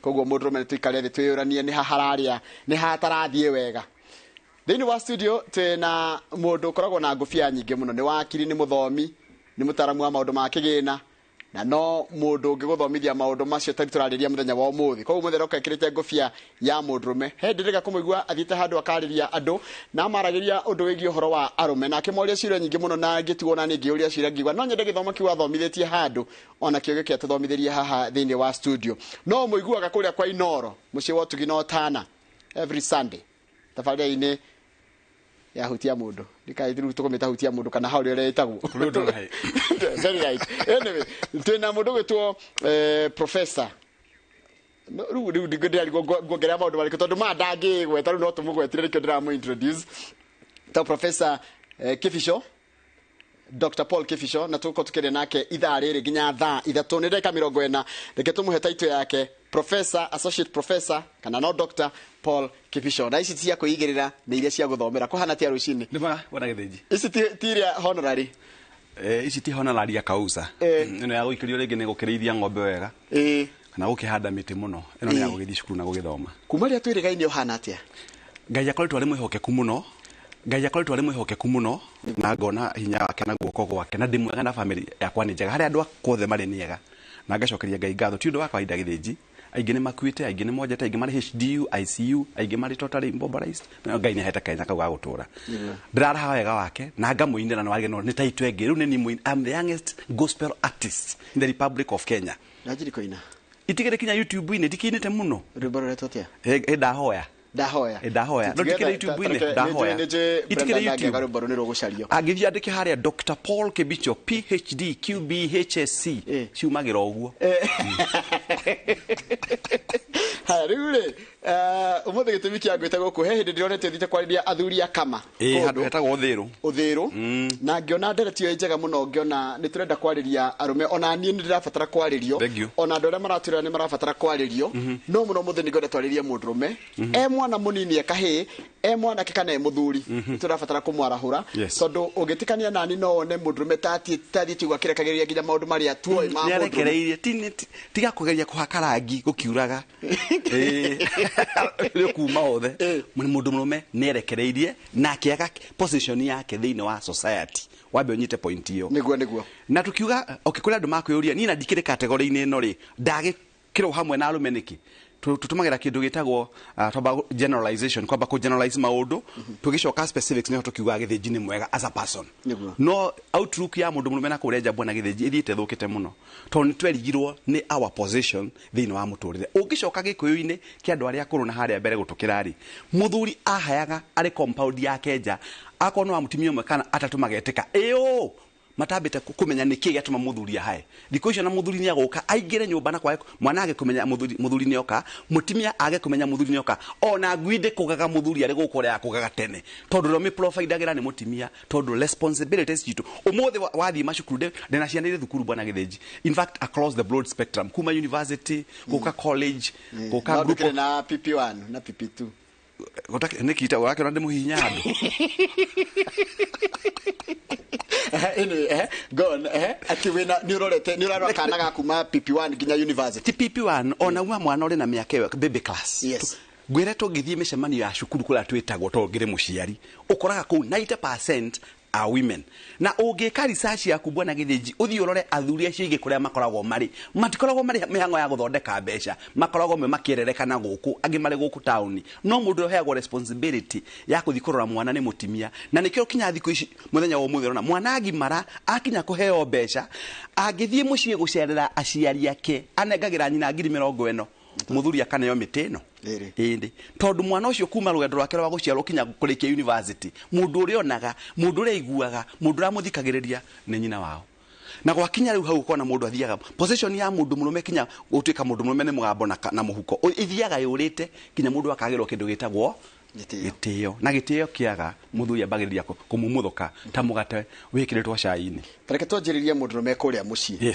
koguo mũndũrũme nĩ tũikare thĩ twĩyũranie nĩ hahararia nĩ hatarathiĩ wega. Thĩinĩ wa studio twĩna mũndũ ũkoragwo na ngũbia nyingĩ mũno, nĩ wakiri, nĩ mũthomi, nĩ mũtaramu wa maũndũ ma kĩgĩna, na no mũndũ ũngĩgũthomithia maũndũ macio tarĩ tũrarĩria mũthenya wa ũmũthĩ. Koguo mũthenya ũkekĩrĩte ngũbia ya mũndũrũme, he ndĩrĩga kũmũigua athiĩte handũ akarĩria andũ na amaragĩria ũndũ wĩgiĩ ũhoro wa arũme, na akĩmoria ciũria nyingĩ mũno na ngĩtigwo na niĩ ngĩũria ciũria ngiuga no nyende gĩthomo kĩu athomithĩtie handũ ona kĩo gĩkĩa tũthomithĩrie haha thĩinĩ wa studio. No mũiguaga kũrĩa kwa Inooro mũciĩ wa Ũtugi na Ũtana every Sunday tabarĩra-inĩ ya hutia mũndũ ndikaithiru tũkũmĩta hutia mũndũ kana haũrĩa ũrĩa ĩtagwo very right. Anyway, twĩna mũndũ gwĩtwo professor rĩu ndigũndĩrarigwo nguongerera maũndũ marĩkũ tondũ mandangĩgweta rĩu no tũmũgwetire nĩkĩo ndĩramũ introduce ta Professor Kĩbico, Dr. Paul Kĩbico, na tũko tukĩrĩa nake ithaa rĩrĩ nginya thaa ithatũ nĩ ndagĩka 40. Reke tũmũhe taitũ yake Professor, Associate Professor kana no Dr. Paul Kĩbico. Na ici cia kũigĩrĩra nĩ iria cia gũthomera kũhana tia rũcinĩ. Nĩ bara wona gĩthĩnji. Ici ti iria honorary. Ici ti honorary ya kausa. Ĩno ya gũikĩrio rĩngĩ nĩ gũkĩrĩithia ng'ombe wega. Kana gũkĩhanda mĩtĩ mũno. Ĩno nĩ ya gũgĩthiĩ cukuru na gũgĩthoma. Kuma rĩrĩa twĩrĩgaine ũhana atĩa? Ngai akoretwo arĩ mwĩhokeku mũno. Ngai akoretwo arĩ mwĩhokeku mũno na ngona hinya wake na guoko gwake na ndĩmwega na family yakwa nĩ njega harĩa andũ akothe marĩ niega na ngacokeria Ngai ngatho ti ũndũ wa kawaida gĩthĩnji. Aingĩ nĩ makuĩte, aingĩ nĩ monjete, aingĩ marĩ HDU, ICU, aingĩ marĩ totally immobilized. Na Ngai nĩ ahete Kenya kau ga gũtũra. Ndĩraraha wega wake na ngamũinĩra na wage no nĩ taitũ ĩngĩ rĩu nĩ niĩ I'm the youngest gospel artist in the Republic of Kenya. Najiri koina. Itigere kinya YouTube-inĩ ndikinĩte mũno. Rwĩmbo rũretwo atĩa? Ndahoya. Ndahoya Ndikire YouTube-inĩ ndahoya. Itikire YouTube rwĩmbo nĩ rũgũcario. Agĩthiĩ andĩke harĩa Dr. Paul Kĩbico PhD QBHSC ciumagĩra ũguo. Rĩu rĩ ũmũthĩ gĩtũmi kĩa ngwĩte gũkũ he hĩndĩ ndĩronete thiĩte kwarĩria athuri a kama handũ hetagwo ũthĩrũ na ngĩona nderetio njega mũno, ngĩona nĩ tũrenda kwarĩria arũme, ona niĩ nĩ ndĩrabatara kwarĩrio, ona andũ arĩa maratwĩra nĩ marabatara kwarĩrio, no mũno mũthĩ nĩ ngwenda twarĩrie mũndũrũme mwana mũnini ekahĩ mwanake kana mũthuri tũrabatara kũmwarahũra tondũ ũngĩtĩkania nani no one mũndũrũme tathiĩ tigwa kĩrekagĩrĩria nginya maũndũ marĩa tuoĩ ma mũndũ nĩarekereirie tiga kũgeria kũhaka rangi gũkiuraga rĩu kuma othe mũndũ mũrũme nĩerekereirie na akĩaga position yake thĩinĩ wa society. Wambe unyite point hiyo nĩguo na tukiuga kũrĩ andũ makwĩyũria niĩ na ndikĩrĩ category-inĩ ĩno rĩ ndagĩkĩrwo hamwe na arũme nĩkĩ tutumagĩra kĩndũ gĩtagwo generalization kwamba ku generalize maũndũ tũgĩcoka specifics nĩho tukiuga gĩthĩnji nĩ mwega as a person. No outlook ya mũndũ mũrũme na kũrĩa njambwa na gĩthĩnji ĩthiĩte thũkĩte mũno tondũ nĩtwerigirwo nĩ our position thĩinĩ wa mũtũrĩre. Ũngĩcoka gĩkũyũ-inĩ kĩa andũ arĩa akũrũ na harĩa mbere gũtũkĩra rĩ mũthuri ahayaga arĩ compound yake nja akorwo no mutumia ũmwe kana atatũ magetĩka matambĩte kũmenya nĩkĩ gĩatũma mũthuri ahae. Thikũ icio na mũthuri nĩ agũka aingĩre nyũmba na kwa mwana age kũmenya mũthuri nĩ oka, mutumia age kũmenya mũthuri nĩ oka, ona ngwinde kũgaga mũthuri arĩ gũkũ ya kũgaga tene tondũ rĩo provideagĩra nĩ mutumia tondũ responsibilities citũ ũmũthĩ wathiĩ macukuru ndĩna ciana irĩ thukuru bwana gĩthĩnji, in fact across the broad spectrum kuma university gũka college gũka group na PP1 na PP2 nikita wake na ndĩmũhinya andũ go on ati wena ni urarwa kana ga kuma PP1 nginya university PP1 ona uma mwana uri na miaka yo baby class ngwiretwo ngithie mĩcemanio ya cukuru kũrĩa twĩtagwo to ngire mũciari ũkoraga kũu 90% are women na ũngĩka research yaku bwana gĩthĩnji ũthiĩ ũrore athuri acio ingĩ kũrĩa makoragwo marĩ mĩhango ya gũthondeka mbeca makoragwo makĩerereka gũkũ angĩ marĩ gũkũ town no mũndũ ũheagwo responsibility ya gũthiĩ kũrora mwana nĩ mutumia na nĩkĩo kinya thikũ ici mũthenya wa ũmũthĩ mwana agimara akinya kũheo mbeca angĩthiĩ mũciĩ gũcerera aciari ake anengagĩra nyina 40,000 mũthuri akaneo mĩtĩ ĩno ĩndĩ tondũ mwana ũcio kuma rũgendo rwake rwa gũciarwo kinya kũrĩkia university mũndũ ũrĩa onaga mũndũ ũrĩa aiguaga mũndũ ũrĩa mũthikagĩrĩria nĩ nyina wao na gwakinya rĩu hau kona mũndũ athiaga position ya mũndũ mũrũme kinya gũtuĩka mũndũ mũrũme nĩ mũgambo na mũhuko ithiaga yũrĩte kinya mũndũ akagĩrwo kĩndũ gĩtagwo gĩtĩo na gĩtĩo kĩaga mũthuri ambagĩrĩria kũmumuthũka ta mũgate wĩkĩrĩtwo cai-inĩ. Reke twanjĩrĩrie mũndũ mũrũme kũrĩa mũciĩ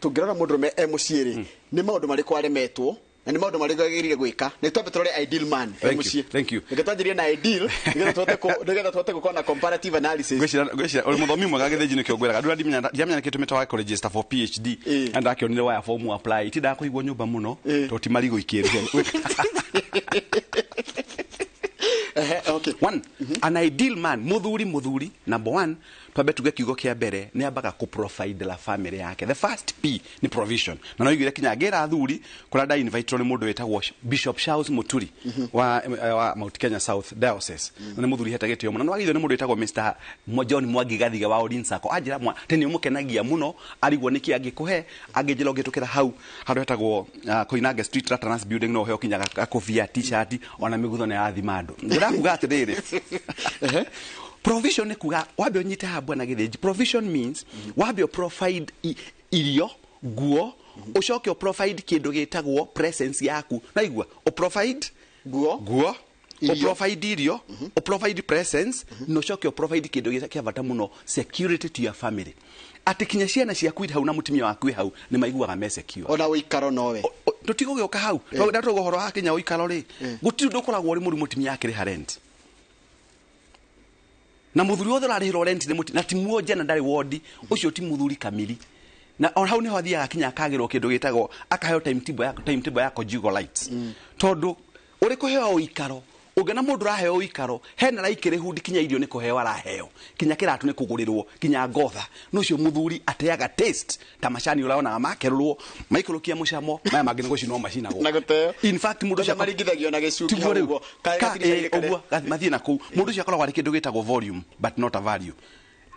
tũngĩrora mũndũ mũrũme mũciĩ rĩ nĩ maũndũ marĩkũ aremetwo na nĩ maũndũ marĩa agĩrĩire gwĩka nĩ twambe tũrore ideal man mũciĩ. Thank you. Nĩgetwanjĩrie na ideal nĩgetha tũhote gũkorwo na comparative analysis. Gwĩciria ũrĩ mũthomi mwega gĩthĩnji nĩkĩo ngwĩraga ndiamenya kĩtũmĩte wa register for PhD and akĩonire waya form apply itinda kũigua nyũmba mũno to ti marigũ ikĩrire. Okay. One, an ideal man, muthuri, number one, twambe tuge kiugo kia mbere ni ambaga ku provide la family yake. The first P ni provision. Na no igire kinya ngera athuri kura da invite ni mundu wetagwo Bishop Charles Muturi wa Mount Kenya South Diocese. Na muthuri hetagitio muno. No agithio ni mundu wetagwo Mr. John Mwangi Gathiga wa Odinsako. Ajira mwa teni umukenagia muno arigwo niki angikuhe angejira ngitukira hau handu hetagwo Koinange Street Latrans Building no heo kinya akofia t-shirt ona migutho ne athimandu. Ndirakuga atiriri. Provision ni kuga wabe onyite habwa na githiji. Provision means wabe provide irio guo ucoke provide kindu gitagwo presence yaku na igwa o provide guo o provide irio o provide presence no coke provide kindu gitagwo bata muno security to your family. Atikinya ciana ciaku hau na mutimia waku hau ni maiguaga me secure ona uikaro nowe tutigo gioka hau ndatwo gohoro ha Kenya uikaro ri gutiru ndukoragwo ri muri mutimia yake ri rent na muthuri wothe ararihirwo rent ni muti na timuo jana ndari ward ucio ti muthuri kamili na on hau ni hothia akinya akagirwo kindu gitagwo akaheo timetable ya conjugal rights tondu uri kuheo uikaro ugena mundu raheo uikaro hena raikire hudi kinya irio ni kuheo araheo kinya kiratu ni kugurirwo kinya ngotha nucio muthuri ateaga taste tamashani uraona makerurwo maikulukia mucamo maya mangine gucinwo macinago na guteo in fact mundu cia maringithagio na gicuki haguo oguo mathie na ku mundu cia koragwo ari kindu gitagwo volume but not a value,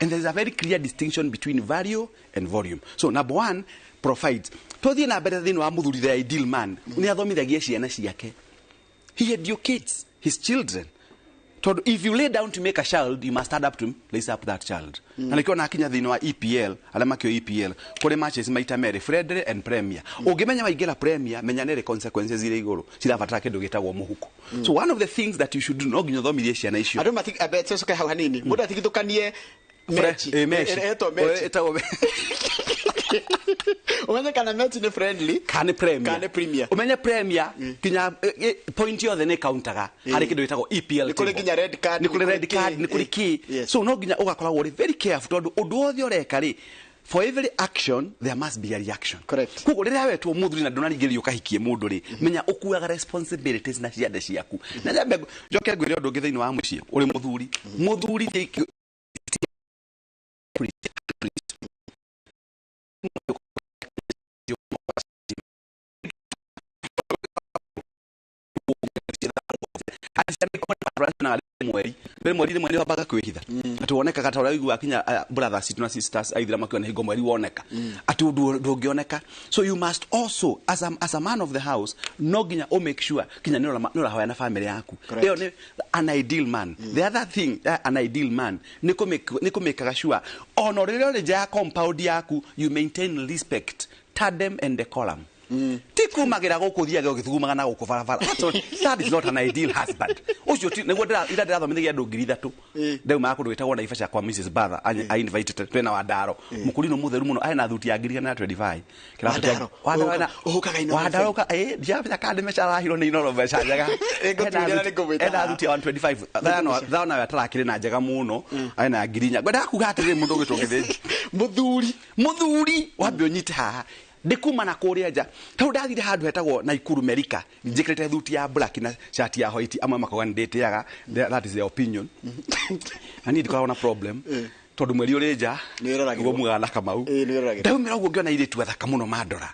and there is a very clear distinction between value and volume. So number one, provide tothie na mbere thini wa muthuri the ideal man ni athomithagia ciana ciake, he educates his children. So if you lay down to make a child, you must stand up to raise up that child. Na nikiwa na kinya thini wa EPL, alama kio EPL, kule matches maita mere Friendly and Premier. Ugimenya waigera Premier, menya nere consequences ile iguru. Sirabatara kindu gitagwo muhuko. So one of the things that you should do no ginyo thomithie ciana icio. I don't think about so ka hau hanini. Muda tikithukanie mechi. Eto mechi. Eto Umenya kana mechi ni friendly, kana premier. Umenya premier kinya point yo the ne countaga. Hari kindu gitagwo EPL. Ni kule kinya red card. Ni kule red card, ni kule key. So no ginya ugakoragwo very careful tondu undu wothe ureka ri for every action there must be a reaction. Correct. Kuko riria wetwo muthuri na ndonarigerio kahikie mundu ri menya ukuaga responsibilities na ciande ciaku. Na jambe njoke ngwire undu ngitheini wa mucie uri muthuri. Muthuri mweri wabaga kwihitha atuoneka kata uraigua kinya brothers na sisters aithira makiona hingo mweri woneka atu ndungioneka. So you must also as a man of the house no ginya o make sure kinya nora hoya na family yaku. Iyo ni an ideal man. The other thing an ideal man ni kumeka sure ono rire ja compound yaku you maintain respect, tandem and decorum. Tiku magira gukuthiaga ugithugumaga na gukubarabara. So that is not an ideal husband. Ucio niguo ira ndirathomithia andu ngiri thatu ndeu makundu witagwo na ifasha kwa Mrs. Bather I invited twena Wandaro mukurino mutheru muno aina thuti ya ngiri na 25 kira Wandaro uhukaga ino Wandaro ndiabya kandi mechala hiro ni Inooro mbeca njega ena thuti ya 125 thana ya tarakire na njega muno aina ngiri nya gwenda kuga atire mundu gitungithinji muthuri wambe onyite haha ndikuma na kuria nja tau ndathire handu hetagwo na Ikuru America njikirite thuti ya black na shirt ya white amwe makaga nditeaga that is their opinion and it got a problem tondu mweri uri nja go mugana kamau ndau mera uguo ngiona iritu athaka muno mandora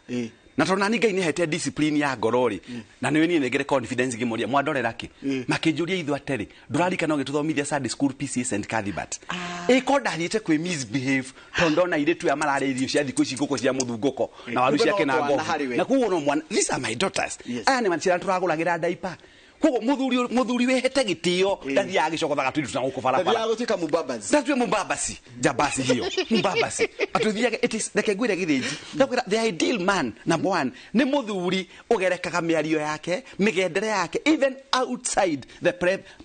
na tona ni Ngai ni hete discipline ya ngorori na niwe ni negere confidence gimoria mwandorera ki makijuria ithu ateri ndurarika no gituthomithia Sunday school PCS and Cathibat ikoda hiete kwe misbehave tondona iritu ya marare irio cia thikũ ciguko cia muthungũko na waru ciake na ngofu na kuwo no mwana these are my daughters aya ni manchira turaguragira diaper Kogo muthuri wehete gitio ndathi agicokothaga twitu na guko barabara ndathi agutika mubabasi ndatwe mubabasi jabasi hiyo mubabasi atuthiage it is reke gwire githinji the ideal man number one ni muthuri ugerekaga miario yake migendere yake even outside the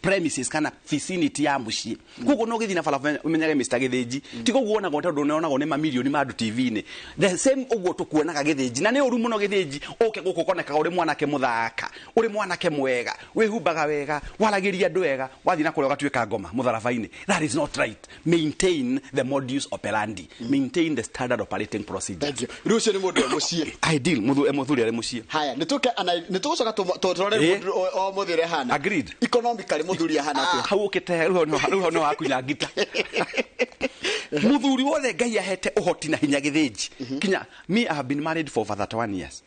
premises kana vicinity ya mucii kogo no githina barabara umenyage Mr githinji tiko guona go tondu neonago ni mamilioni ma andu TV ni the same uguo tukuonaga githinji na ni uru muno githinji uke guko konekaga uri mwanake muthaka uri mwanake mwega wehumbaga wega waragiria andu wega wathina kure ugatuika ngoma mutharabaini. That is not right. Maintain the modus operandi, maintain the standard operating procedure. Thank you. Rucio ni mundu mucie ideal muthuri ari mucie. Haya nitugucoka tutorore o muthire hana. Agreed. Economically muthuri hana atia hau ukite ruho no akunya ngita muthuri wothe ngai ahete uhoti na hinya githinji kinya me I have been married for over 31 years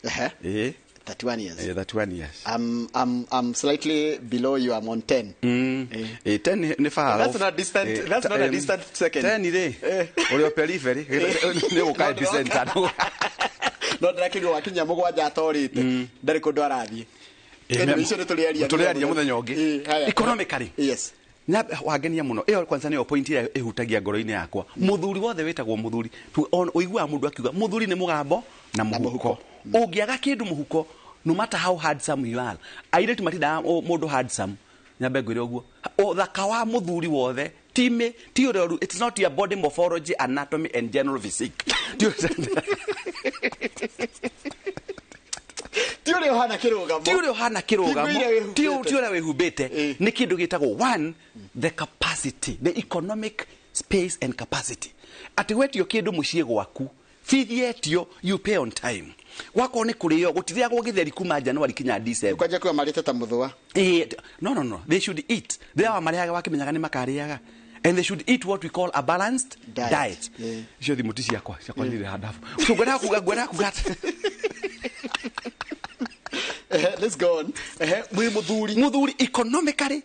31 years. 31 years. I'm slightly below you. I'm on 10. 10 ni far. That's not distant. That's not a distant second. 10 ide. Ori periphery. Ni ukai epicenter. No ndakiri wakinya mugwanja atorite. Ndari kundu arathie. Tuliaria muthenya ungi. Economically. Yes. Na wagenia muno iyo kwanza ni point ile ehutagia ngoro-ini yakwa muthuri wothe wetagwo muthuri uigua mundu akiuga muthuri ni mugambo na muhuko ungiaga kindu muhuko no matter how handsome you are airĩtu matindaga mundu handsome nyambe ngwire uguo thaka wa muthuri wothe time ti uri it's not your body morphology, anatomy and general physique Tiuri ohana kirugamo tiuri wehumbite ni kindu gitagwo one the capacity, the economic space and capacity. Ati wetio kindu mucie gwaku fithietio you pay on time wako ni kurio gutiria gugitheri kuma January kinya December kwaje kwa marite ta muthwa no they should eat they are mariaga wakimenyaga ni makariaga and they should eat what we call a balanced diet. Cio thimuti ciakwa ndire handafu so gwera kuga let's go on. Muthuri economically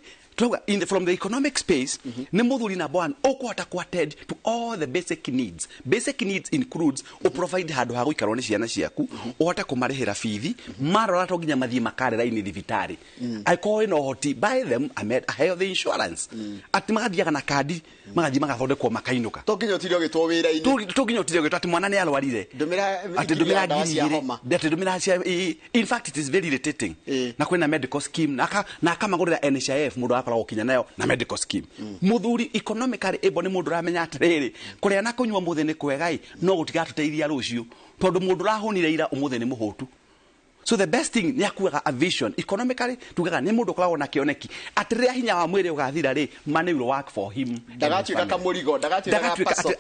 from the economic space ni muthuri na bwana ukuhota ku attend to all the basic needs. Basic needs includes provide handu ha guikarwo ni ciana ciaku uhota kumarihira fithi marora to ginya mathie makarera ini thibitari I call no hoti buy them a health insurance ati magathiaga na kadi magathi magathondekwo makainuka to ginya utirio gitwo wira ini to ginya utirio gitwo ati mwana ni arwarire ati ndumira in fact it is very irritating na kwina medical scheme na kama ngorira NHIF mundu akora gukinya nayo na medical scheme muthuri economically able ni mundu ramenya atiriri kuria na kunywa muthe ni kwegai no gutigatuteithia rucio tondu mundu rahunire ira umuthe ni muhutu. So the best thing ni akuaga a vision economically tugaga ni mundu koragwo na kioneki atiria hinya wa mwiri ugathira ri money will work for him dagatuika kamurigo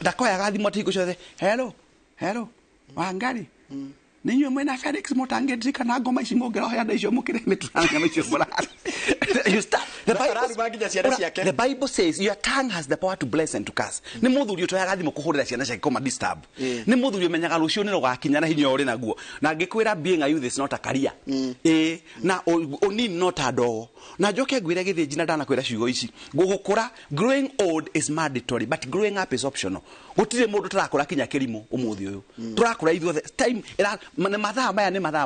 dakoya gathimo tingo ciothe hello wangari ninyo mwena Felix mutangedrika na ngoma ici mungero hoya icio mukire mituranya micio murari you start the Bible says your tongue has the power to bless and to curse. Ni muthuri utoya gathimo kuhurira ciana ciake koma disturb ni muthuri umenyaga rucio ni rugakinya na hinya uri naguo na ngikwira being a youth is not a career na oni not a door na njoke ngwire githinji na ndana kwira ciugo ici gugukura growing old is mandatory but growing up is optional. Gutire mundu turakura kinya kirimo umuthi uyu turakura ithuothe time mathaa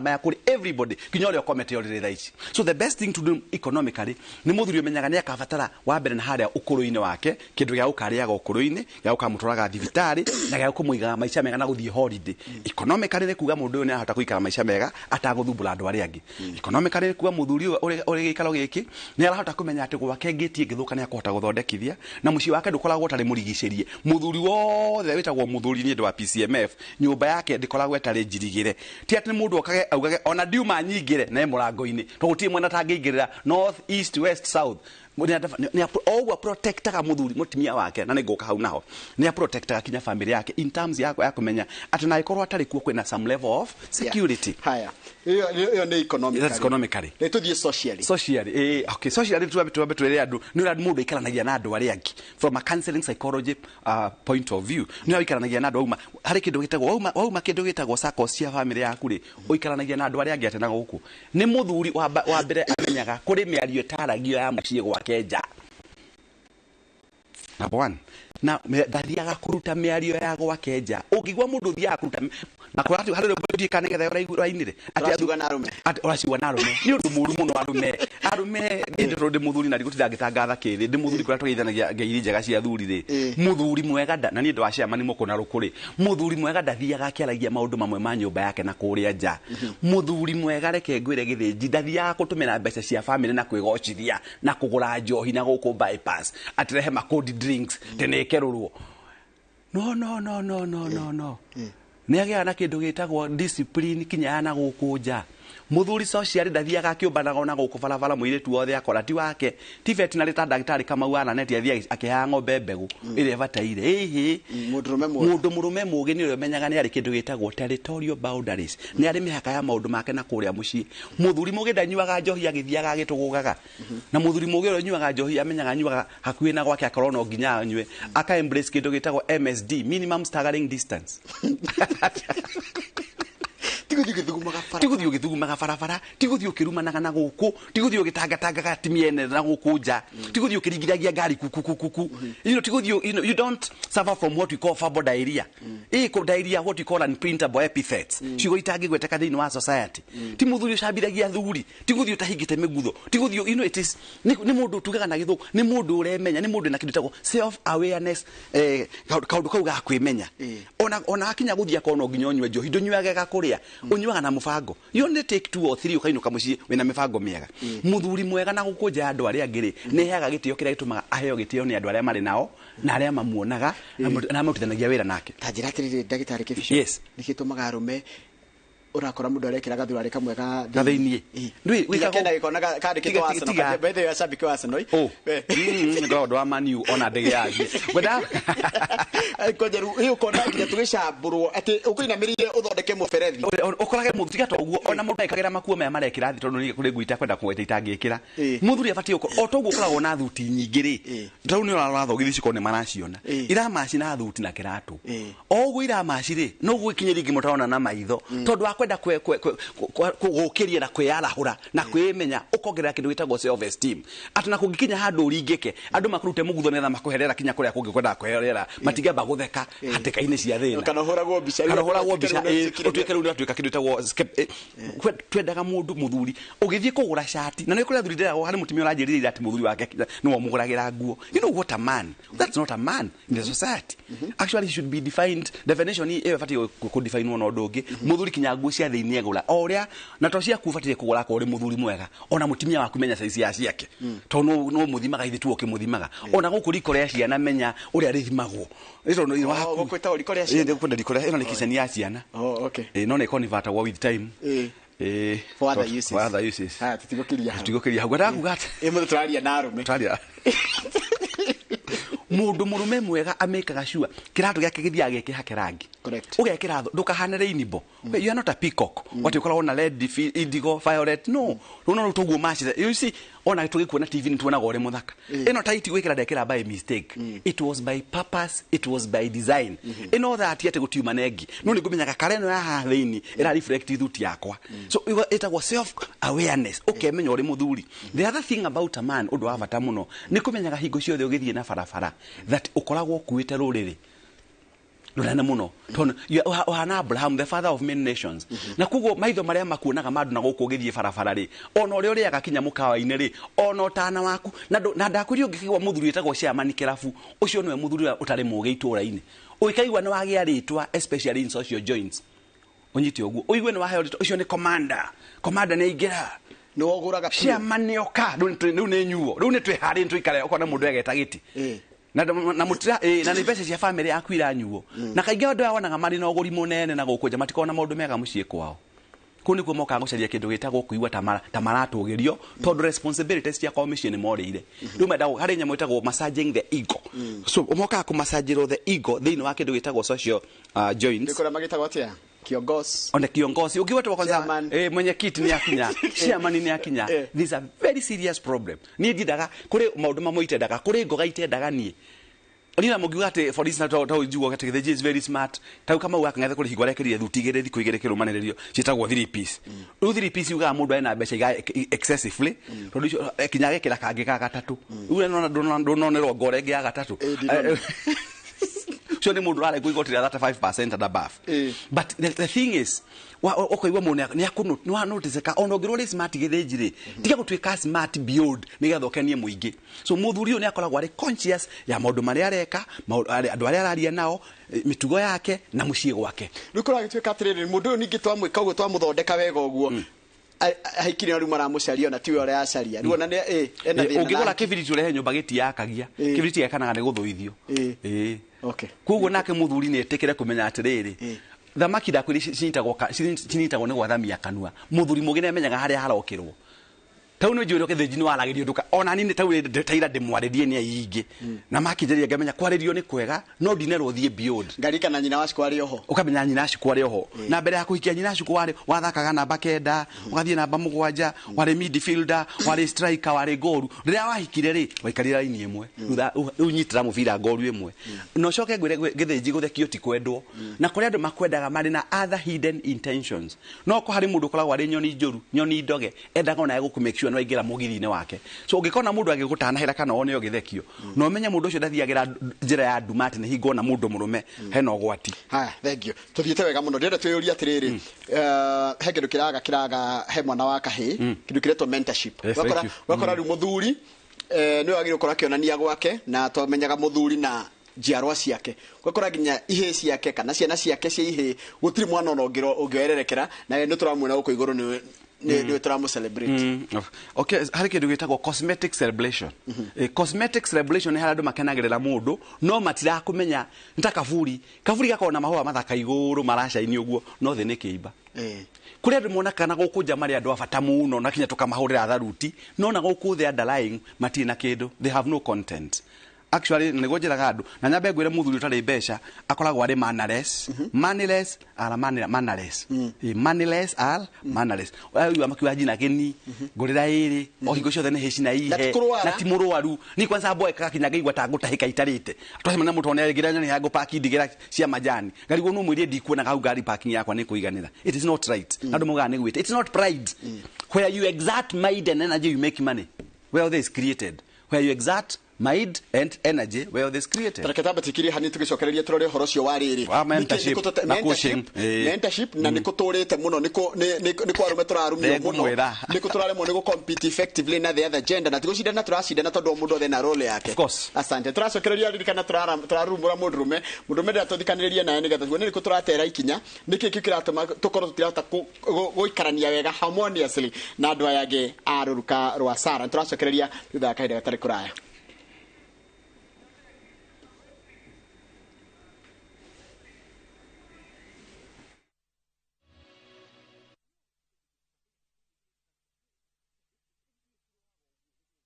maya kuri everybody kinya uri komete uri raici. So the best thing to do economically ni muthuri umenyaga ni akabatara wa mbere na haria ukuru-ini wake kindu gia ukariaga ukuru-ini gia ukamuturaga thibitari na gia kumuiga maica mega na guthie holiday. Economically ni kuga mundu ni ahota kuikara maica mega ataguthumbura andu aria angi. Economically ni kuga muthuri uri gikaro giki ni arahota kumenya ati gwake ngiti ngithuka ni akahota guthondekithia na muci wake ndukoragwo utari murigicerie. Muthuri wothe witagwo muthuri ni ndu wa PCMF nyumba yake ndikoragwo etari njirigire ti ati mundu okage augage ona diuma nyingire na murango-ini to gutie mwena tangingirira north east west south ni ogwa protectaga muthuri mutimia wake na ninguka hau naho ni protectaga kinya family yake in terms ya kumenya ati na ikorwo atari kuo kwina some level of security. Haya iyo ni economically ni tuthie socially okay socially tuambe twere andu ni ura mundu ikaranagia na andu aria angi from a counseling psychology point of view ni ikaranagia na andu auma hari kindu gitagwo wauma kindu gitagwo circle cia family yaku ri uikaranagia na andu aria angi atena guku ni muthuri wa mbere amenyaga kuri miario taragio ya mucie gwa kenja. Number one, na ndathiaga kuruta mĩario ya gwake nja ũngĩigua mũndũ ũthiaga kuruta na kũrati harĩ rũmbũti kana getha ũrainire ati ũraciuga na arũme nĩ ũndũ mũru mũno arũme ndĩ mũthuri na ndĩgũtinda ngĩtangatha kĩrĩ ndĩ mũthuri kũrĩa tũgeithanagia ngeiri njega cia thuri rĩ mũthuri mwega na niĩ ndwacema nĩ mũkũ na rũkũrĩ mũthuri mwega ndathiaga akĩaragia maũndũ mamwe ma nyũmba yake na kũrĩa nja mũthuri mwega reke ngwĩre gĩthĩnji ndathiaga gũtũmĩra mbeca cia family na kwĩgocithia na kũgũra njohi na gũkũ bypass atirehe ma cold drinks tenekerũrwo no nĩ agĩaga na kĩndũ gĩtagwo discipline kinya na gũkũ nja muthuri social ndathiaga akĩũmbanaga ona gũkũ barabara mũirĩtu wothe akora ti wake ti veterinary ta ndagĩtarĩ Kamau ana neti athiaga akĩhaga ng'ombe mbegũ ĩrĩa ĩbataire mũndũ mũrũme mũgĩ nĩ ũrĩa ũmenyaga nĩ arĩ kĩndũ gĩtagwo territorial boundaries nĩ arĩ mĩhaka ya maũndũ make na kũrĩa mũciĩ muthuri mũgĩ ndanyuaga njohi agĩthiaga agĩtũgũgaga na muthuri mũgĩ ũrĩa nyuaga njohi amenyaga nyuaga hakuhĩ na gwake akorwo no nginya anyue aka embrace kĩndũ gĩtagwo MSD minimum staggering distance tiguthio githugumaga barabara tiguthio kirumanaga na guku tiguthio gitangatangaga timiene na guku nja tiguthio kiringiragia ngari kuku tiguthio you don't suffer from what we call verbal diarrhea ko diarrhea what we call unprintable epithets ciugo itangigweteka thĩinĩ wa society ti muthuri ucambiragia thuri tiguthio tahingite migutho tiguthio it is ni mundu tugaga na githuku ni mundu uremenya ni mundu na kindu tagwo self awareness kaundu kau ga kwimenya ona akinya guthia kono nginya onywe njohi ndũnyuaga gakuria unyuaga na mubango you only take 2 or 3 ukainuka muciĩ wina mibango miega muthuri mwega na gukunja andu aria angĩ nĩ heaga gĩtĩo kĩrĩa gĩtũmaga aheo gĩtĩo nĩ andũ arĩa marĩ nao na arĩa mamuonaga na mamutithanagia wĩra nake ta njĩra atĩrĩrĩ ndagĩtarĩ Kĩbico yes nĩ gĩtũmaga arũme urakora mundu arekira gathurari kamwe ga thĩinĩ ndui wikenda gikona kandĩkĩtwo Arsenal by the way shabiki wa Arsenal God wa Man U ona ndege yathi wenda kojeru hiyo kona nginya tugicambũrwo atĩ ũkũinamĩrĩire ũthondeke mũberethi ũkorage mũthika to ũguo ona mũndũ ekagĩra makuo maya marekĩra thĩ tondũ kũrĩ ngũita kwenda kũgweta itangĩkĩra mũthuri abatie o to ũguo ũkoragwo na thuti nyingĩ rĩ tondũ nĩ ũrathogithi ciko nĩ maraciona iramaci na thuti na kĩratũ o ũguo iramaci rĩ no gũkinyĩria ingĩ mũtarona na maitho tondũ akwenda gũkĩria na kwĩyarahũra na kwĩmenya ũkongerera kĩndũ gĩtagwo self esteem atĩ na kũngĩkinya handũ ũringĩke andũ makurute mũgutho nĩgetha makũherera kinya kũrĩa kũngĩkwenda kwĩherera matigamba gũtheka hatĩka-inĩ cia thĩna kana hũragwo mbica ũtuĩke rĩu nĩwatuĩka kĩndũ gĩtagwo twendaga mũndũ mũthuri ũgĩthiĩ kũgũra cati na nĩ kũrĩa thuri ndĩragwo harĩ mũtumia ũranjĩrĩire atĩ mũthuri wake nĩ wamũgũragĩra nguo you know what a man that's not a man in the society actually he should be defined definition ĩyo ĩbatiĩ kũdefine na ũndũ ũngĩ mũthuri kinya nguo cia thĩinĩ egũra oria na to ciaku ũbatiĩ kũgũra ko ũrĩ mũthuri mwega ona mũtumia waku menya size ya ciake to no mũthimaga hithi tu ũkĩmũthimaga ona gũkũ riko rĩa ciana menya ũrĩa rĩthimagwo ĩto no waku gũkwĩta riko rĩa ciana ndĩ riko rĩa ĩno nĩ kiceni ya ciana okay no nĩ convert with time for other uses tutigũkĩria hau gatakuga mũndũ tũraria na arũme mundu murume mwega amekaga sure kiratu gyake githiaga gĩkĩhake rangi ugekĩra ndukahane rainbow you are not a peacock what you call on a red indigo violet no tuguo machire you see ona tugikuona TV ni tuonaga ore muthaka ino tight gwikira ndekira by mistake it was by purpose it was by design ino that yete gutiuma nengi no ni kumenyaga kareno ya hathini ira reflect thuti yakwa so it was self awareness ukemenya ore muthuri the other thing about a man undu wa bata muno ni kumenyaga hingo ciothe ugithie na barabara that ukoragwo kuite ruriri rurana muno tono hana Abraham the father of many nations na kugo maitho maria makuonaga mandu na guku githie barabara ri ona uri uri agakinya mukawa-ini ri ona utana waku na ndakuri ungikigwa muthuri etagwo Shamani Kirabu ucio niwe muthuri utari muge itura-ini uikaigwa ni wagia ritwa especially in social joints unyiti oguo uigwe ni waheo ritwa ucio ni commander ni ingira no oguraga Shamani oka riu ni nyuo riu ni twihari twikare ukona mundu egeta giti na mutira na ni mbeca cia family yaku iranyuo na kaingĩ andũ awonaga marĩ na ũgũri mũnene na gũkũnja matikona maũndũ mega mũciĩ kwao kũ nĩkuo mokaga gũcaria kĩndũ gĩtagwo kũigua ta maratũgĩrio tondũ responsibilities cia kwao mĩciĩ nĩ morĩire rĩu menda harĩ nyamũ ĩtagwo massaging the ego so mokaga kũmassagĩrwo the ego thĩinĩ wa kĩndũ gĩtagwo social joints ndĩkora magĩtagwo atĩa kiongozi ona kiongozi ukiweta kwanza mwenyekiti ni akinya chairman ni akinya this is a very serious problem ni ndidaga kuri maundu mamwe itendaga kuri ngoga itendaga ni Onina mugiuga ati for instance to jugo ati the is very smart tau kama waka ngathe kuri higore kiri thutigire thiku igire kiru manererio citagwo 3 piece 3 piece uga mundu ena mbeca iga excessively tondu kinyage kira kangi ka gatatu uwe no nero gore ngi ya gatatu so ni mundu ale kuigotira 35% and above but the thing is okay we mone ni akuno no notice ka ono girore smart githejire tiga gutwika smart beyond ni gathokanie muingi so muthuri yo ni akoragwa ari conscious ya maundu mari areka andu ari araria nao mitugo yake na mucie gwake nikora gitwika atiriri mundu yo ningi twamwika uguo twamuthondeka wega uguo haikire ari maramucaria na tiwe ore acaria ruona ne ena thina ungigora kibiriti urehe nyumba giti yakagia kibiriti yakanaga ni guthuithio okay kuguo nake muthuri ni etekere kumenya atiriri thamaki ndakwiri cinitagwo ni gwathamia kanua muthuri mugine menyaga haria harokirwo tau no njiro kethenji ni waragirio nduka ona nini tau taira ndimwaririe ni aingi na makijeria ngamenya kwaririo ni kwega no dinero thie beyond ngarika na nyina wacu kwari oho ukamenya nyina wacu kwari oho na mbere ya kuhikia nyina wacu kwari wathakaga namba kenda ugathie namba mugwanja wari midfielder wari striker wari goru riria wahikire ri waikarira ini imwe unyitira mubira goru imwe no coke ngwire gethenji guthekio ti kwendwo na kuri andu makwendaga mari na other hidden intentions no ko hari mundu koragwo ari nyoni njuru nyoni ndoge endaga ona gukumake sure no ingira mugithine wake so ungikona mundu agigutana hera kana one ogithekio no menya mundu ucio ndathiagira njira ya ndumati ni hingo na mundu murume hena ogwati haya thank you tuthiete wega muno ndenda twiyuria atiriri he kindu kiraga he mwana wa kahi kindu kiretwo mentorship wakora ri muthuri ni wagire ukora kionania gwake na tomenyaga muthuri na jiarwa ciake gwakora ginya ihe ciake kana ciana ciake cia ihe gutiri mwana ono ungioererekera na ni turamwona guko iguru ni turamu celebrate okay hari kindu gitagwo cosmetic celebration cosmetic celebration ni haradu makenagirira mundu no matira kumenya ntakavuri kavuri gakona mahua mathaka iguru marasha ini uguo no the nikiiba kuri andu mona kana gukunja mari andu afata muno na kinya tukamahurira tharuti no na guku the underlying matina kindu they have no content actually negojeraga andu na nyambe ngwire muthuri utari mbeca akoragwo ari mannerless mannerless ala mannerless mannerless al mannerless uyu amakiwa jina geni ngurira iri o hingo ciothe ni heci na ihe na timurwaru ni kwanza boy kakinyaga igwa tangutahika itarite twahema na mutu onere giranya ni hago parking digira cia majani ngari gwo no mwiri ndikuona gau gari parking yakwa ni kuiganira it is not right andu muga ni gwite it's not pride where you exert might and energy you make money where this created where you exert mind and energy where this created taraketa tikiri hani tugicokereria turore horo cio wariri mentorship na nikuturite muno niko arume turarumio muno niko turaremo ni compete effectively na the other gender na tigucindana turacindana tondu mundu the na role yake asante turacokereria ririkana turarumura mundurume ndatuthikaniririe naye nigetha tuone niko turatera ikinya niki kikiratuma tukorwo tutirata guikarania wega harmoniously na andu ayage aruruka rwa Sara turacokereria thutha kahinda gatari kuraya.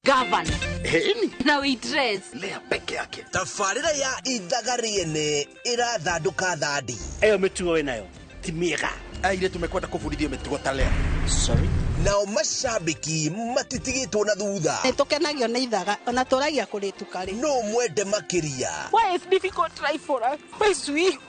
Governor. Heni na waitress lea peke yake tafarira ya ithagariene irathanduka thandi eyo mitugo winayo ti miega aire tumekwenda kufundithia mitugo ta leo sorry nao macambiki matitigitwo na thutha nitukenagio na ithaga ona turagia kuritukari no mwende makiria why is difficult try for us why sweet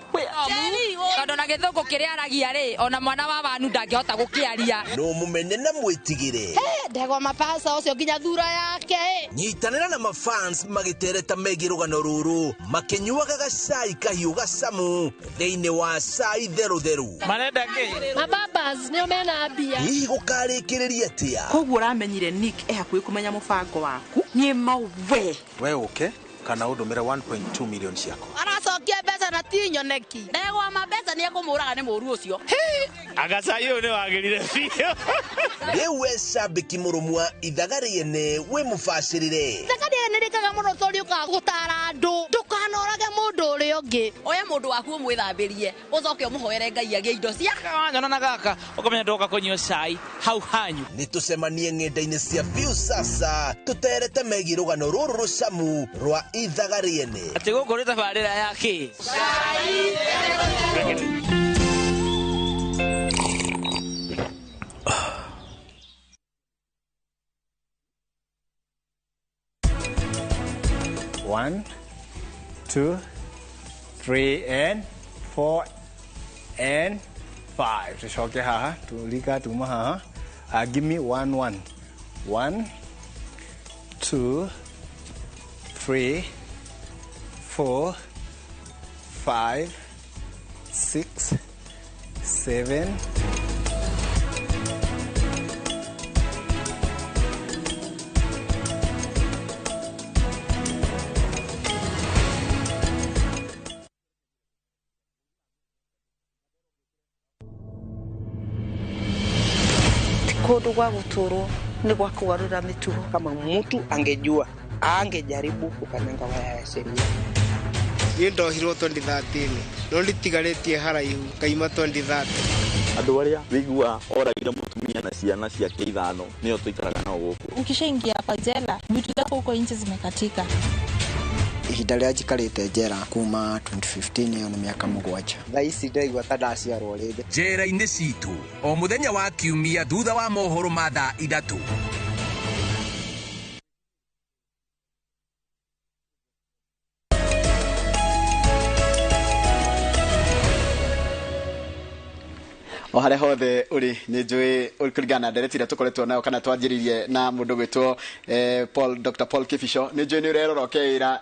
Kando na githungu kiria aragia ri ona mwana wa wanu ndangihota gukiaria no mumenye na mwitigire ndegwa mapasa ucio nginya thura yake nyitanira na mafans magitereta megi rugano ruru makinyuaga gacai kahiu gacamu thiini wa cai theru marenda ngi mababas ni umena mbia hihi gukarikiria atia koguo uramenyire Nick hakuhi kumenya mubango waku nie mauwe we okay kana udumire 1.2 million ciako aracokia mbeca na ti nyoneki ndegwa mabesa ni ekumuraga ni muru ucio agacaio ni wagirire biyo riwe cambiki murumwa ithagariene we mubacirire ithagariene rikaga muno tori ukagutara andu ndukanorage mundu uri ungi oya mundu waku mwithambirie ucoke umuhoere ngai agia indo cia nyona na gaka ukamenya ndoka kunywa cai hau hanyu nitucemanie ng'enda-inĩ cia biũ sasa tuterete megi rugano ruru rucamu rwa ithagariene ati guku ri tabarira yake cai 1 2, 3, and 4, and 5. Tucoke haha, tulika tuma haha. Give me 1, 1. 1, 2, 3, 4, 5, 6, 7. Kodo gwa guturo ni gwa kugarura mitugo. Kama mtu angejua angejaribu kukanyanga waya ya sheria. Niĩ ndohirwo 2013 no nditigarĩtie haraihu kaima 2030. Andũ arĩa wĩigua oragire mũtumia na ciana ciake ithano nĩo tũikaraga nao gũkũ. Ukishaingia hapa jela vitu zako huko nje zimekatika. Ihinda rĩa njikarĩte njera kuma 2015 iyo nĩ mĩaka 7. Thaa ici ndaigua ta ndaciarwo rĩngĩ. Njera-inĩ citũ o mũthenya wa kiumia thutha wa mohoro ma thaa 3. O harĩa hothe ũrĩ nĩ njũĩ ũkũringana na ndereti iria tũkoretwo nayo kana twanjĩrĩirie na mũndũ gwĩtwo Dr. Paul Kĩbico nĩ njũĩ nĩ ũrerorokera